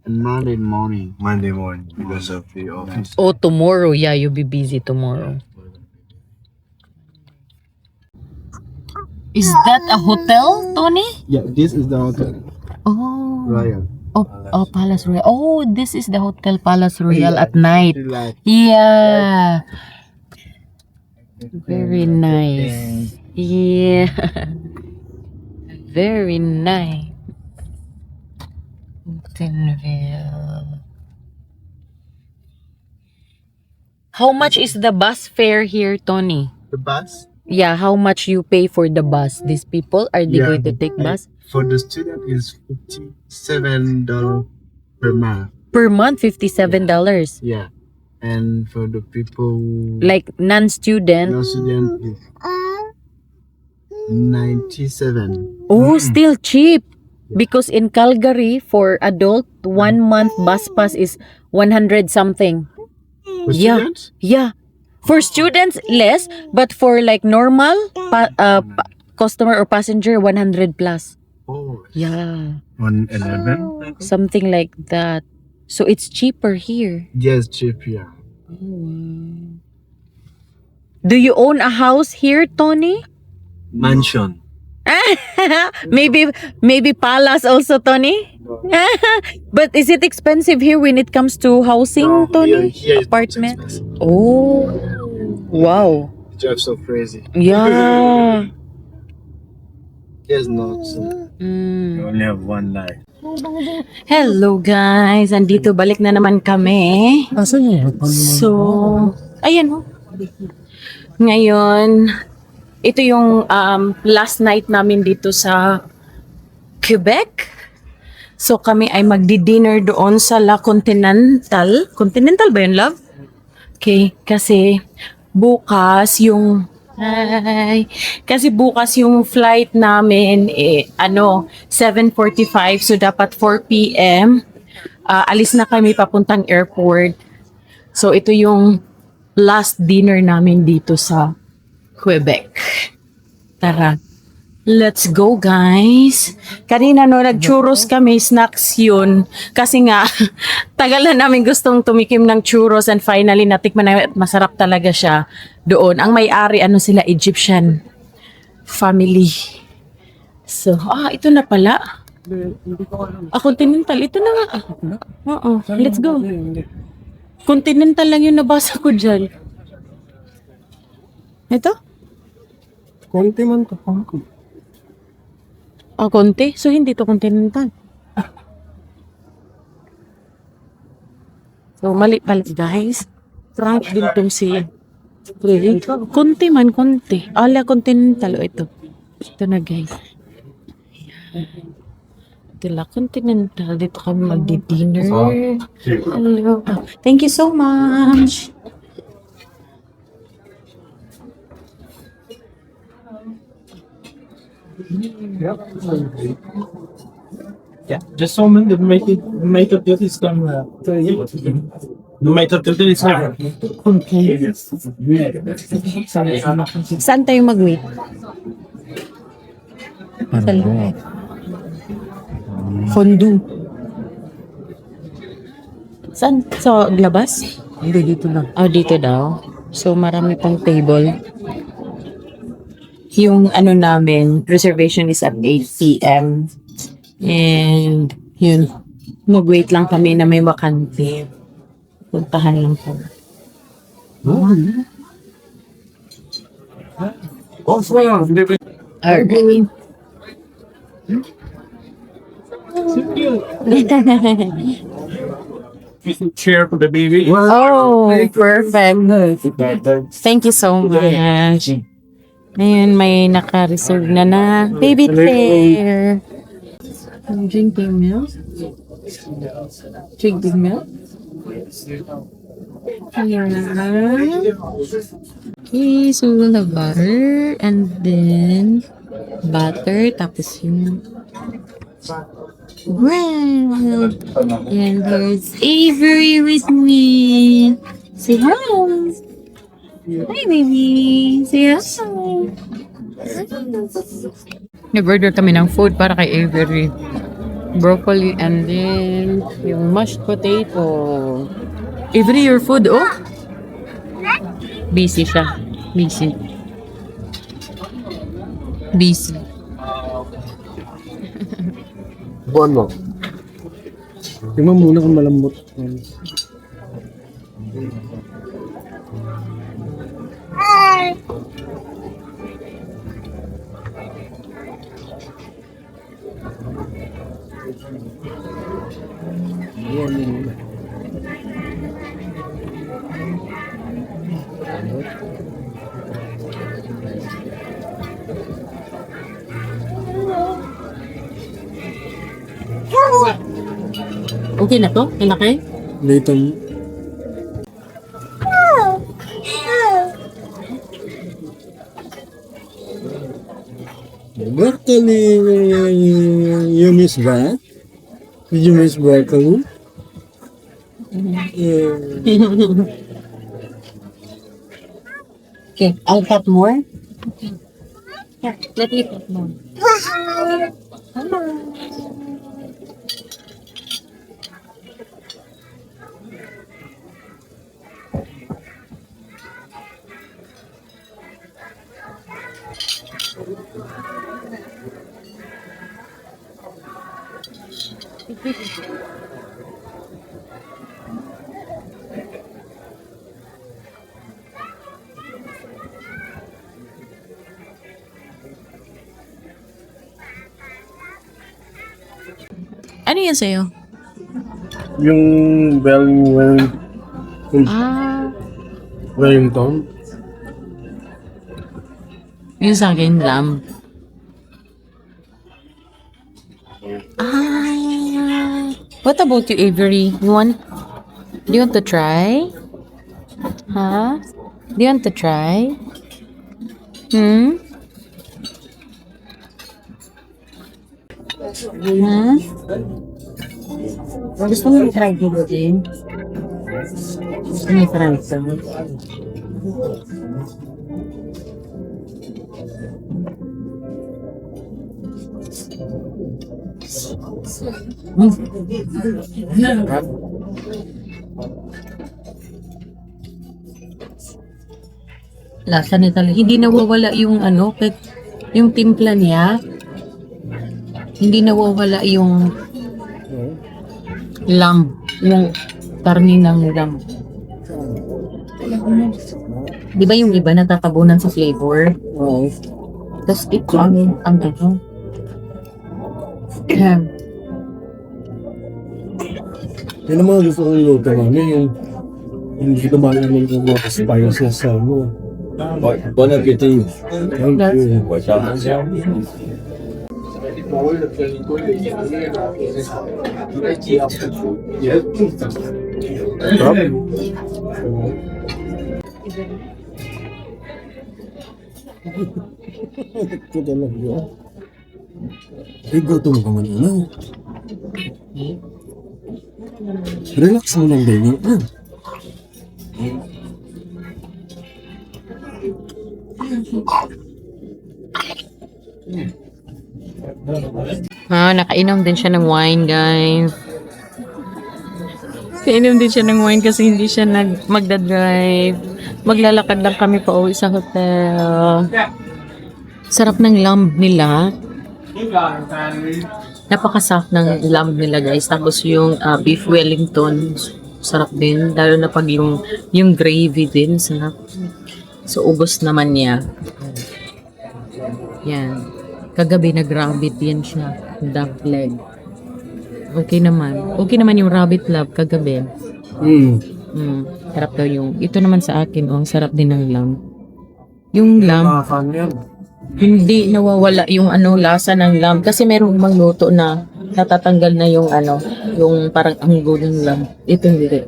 and Monday morning. Monday morning because of the office. Oh, tomorrow. Yeah, you'll be busy tomorrow. Is that a hotel, Tony? Yeah, this is the hotel. Oh. Royal. Oh, Palace Royal. Oh, this is the Hotel Palace Royal Yeah, at night. Like Yeah. Very nice. Yeah. Very nice. Tinville. How much is the bus fare here, Tony? the bus. Yeah, how much you pay for the bus? These people, are they Yeah, going to take bus? For the student is $57 per month. Per month, $57. Yeah. And for the people Like non-student. no student is 97. Oh, still cheap. Because in Calgary, for adult, 1 month bus pass is 100 something. For Yeah. students? Yeah. For students, less. But for like normal customer or passenger, 100 plus. Oh, Yeah. 111. Something like that. So it's cheaper here. yes, cheap, yeah. Do you own a house here, Tony? Mansion. maybe palace also, Tony? But is it expensive here when it comes to housing, No, Tony? here is not Apartment? expensive. Oh, wow. The job's so crazy. Yeah. Here's not. So. Mm. You only have one life. Hello guys, andito balik na naman kami. So, ayan oh. Ngayon, ito yung last night namin dito sa Quebec. So kami ay magdi-dinner doon sa La Continental. Continental ba yun, love? Okay, kasi bukas yung kasi bukas yung flight namin 7:45, so dapat 4 p.m. Alis na kami papuntang airport. So ito yung last dinner namin dito sa Quebec. Tara. Let's go, guys. Kanina no, nag-churros kami, snacks yun. Kasi nga, tagal na namin gustong tumikim ng churros and finally natikman na at masarap talaga siya doon. Ang may-ari, ano sila, Egyptian family. So, ito na pala. Continental. Ito na nga. Oo, let's go. Continental lang yung nabasa ko dyan. Ito? Konti man to. Konti? So, hindi to continental. So, mali pala, guys. Frank din tong si... Konti man, konti. Ala, continental. Ito. Ito na, guys. Ito lang, continental. Dito kami magdi-dinner. Hello. Thank you so much. Yeah, just so the makeup duty is come to you. The makeup duty is come. Okay. Saan tayo mag-wait? Fondue. Saan? Sa labas? Hindi, dito lang. Dito daw. So, marami pang table. Yung ano namin, reservation is at 8 p.m. And, yun. Mag-wait lang kami na may wakante. Puntahan lang po. Alright. Chair for the baby. Oh, perfect. Thank you so much. Ngayon, may naka-reserve na baby chair. Drinking milk? Drinking milk? Okay, so we'll have butter and then butter, tapos yung well, and there's Avery with me. Say hi. Hi, baby. Say hi. Nag-order kami ng food para kay Avery. Broccoli and then yung mashed potato. Avery, your food, oh. Busy siya. Busy. Busy. Buwan mo. Tingnan muna kung malambot. Okay na to? Malaki? Dito. Broccoli. You miss that? Did you miss broccoli? Yeah. Okay, I'll cut more. Here, let me cut more. Ano yan sa'yo? Yung Wellington. Yung sa akin, lamb. What about you, Avery? Do you want to try? Huh? Do you want to try? Hmm? Hmm? Gusto mo try dito din? Gusto mo try ito? Lasa niya talaga. Hindi nawawala yung ano, kahit yung timpla niya. Hindi nawawala yung lamb. Yung karni ng lamb. Di ba yung iba natatabunan sa flavor? Oo. Tapos ito ang ano. Yan ang mga gusto kong iluto namin, yung hindi naman namin yung mga spices sa ano. Bon appétit. Thank you. Ito talaga yun. Ay, gutom ka man ano. Relax mo lang, baby. Nakainom din siya ng wine, guys. Kainom din siya ng wine kasi hindi siya magdadrive. Maglalakad lang kami pa uwi sa hotel. Sarap ng lamb nila. Napaka-soft ng lamb nila, guys. Tapos yung beef wellington, sarap din. Lalo na pag yung gravy din, sarap. So, ubos naman niya. Yan. Kagabi nag-rabbit yan siya. Duck leg. Okay naman. Okay naman yung rabbit lab kagabi. Sarap daw yung... Ito naman sa akin, sarap din ng lamb. Yung lamb, hindi nawawala yung lasa ng lamb. Kasi merong magluto na natatanggal na yung yung parang anggo ng lamb. Ito hindi.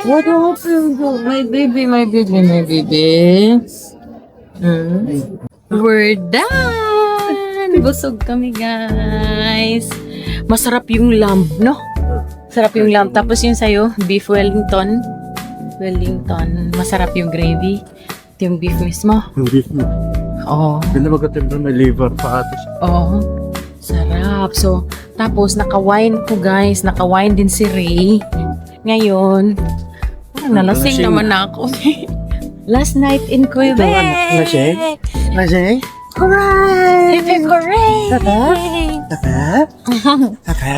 What happened? My baby, my baby, my baby. We're done! Busog kami, guys. Masarap yung lamb, no? Sarap yung lamb. Tapos yung sa'yo, beef wellington. Masarap yung gravy. Ito yung beef mismo. Yung beef mo. Oo. Ganda magkatipid may liver pa ito. Oo. Sarap. So, tapos naka-wine ko, guys. Naka-wine din si Ray. Ngayon, parang nalasing naman ako. Last night in Quebec. Lasing? Lasing? Hooray! Hooray! Taka? Taka?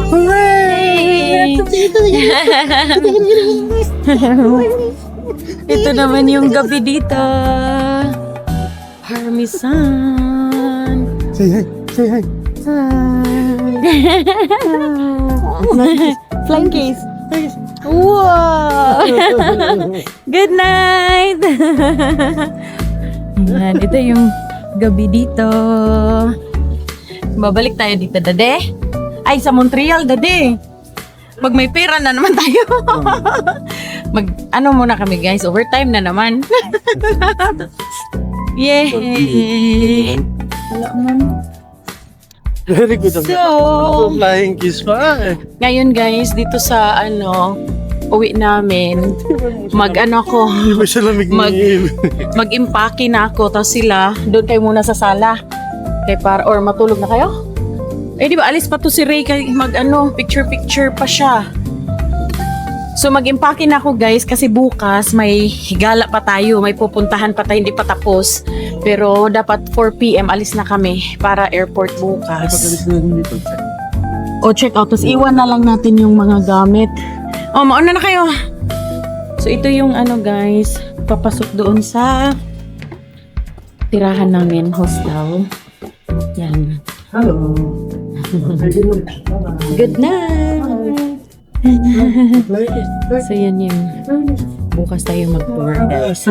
Hooray! Ito naman yung gabi dito. Parmesan. Say hi. Say hi. Flying case. Wow! Good night! Yan, ito yung gabi dito. Babalik tayo dito, dade. Ay, sa Montreal, dade. Pag may pera na naman tayo. Muna kami, guys. Overtime na naman. Yay! Wala man. Very good. So, Flying kiss pa eh. ngayon, guys, dito sa uwi namin, ko, Hindi ba siya lamig ni mag-impake na ako, tapos sila, doon kayo muna sa sala. Or matulog na kayo? Eh, di ba, alis pa to si Ray, picture-picture pa siya. So, mag-impake na ako, guys, kasi bukas may higala pa tayo, may pupuntahan pa tayo, hindi pa tapos. Pero, dapat 4 p.m. alis na kami para airport bukas. Pag-alis na dito. O, check out. Tapos, iwan na lang natin yung mga gamit. O, mauna na kayo. So, ito yung guys, papasok doon sa tirahan namin, hostel. Yan. Hello. Good night! So, yan yung bukas tayo mag-tour, guys.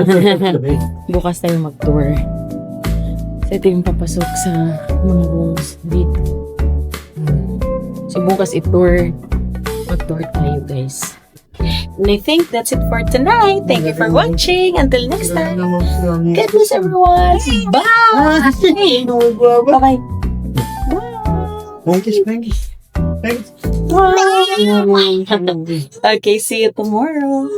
Bukas tayo mag-tour. So, ito yung papasok sa mga rooms dito. So, bukas i-tour. Mag-tour tayo, guys. And I think that's it for tonight. Thank you for watching. Until next time. God bless everyone. Bye! Bye-bye. Thank you. Bye! Okay, see you tomorrow.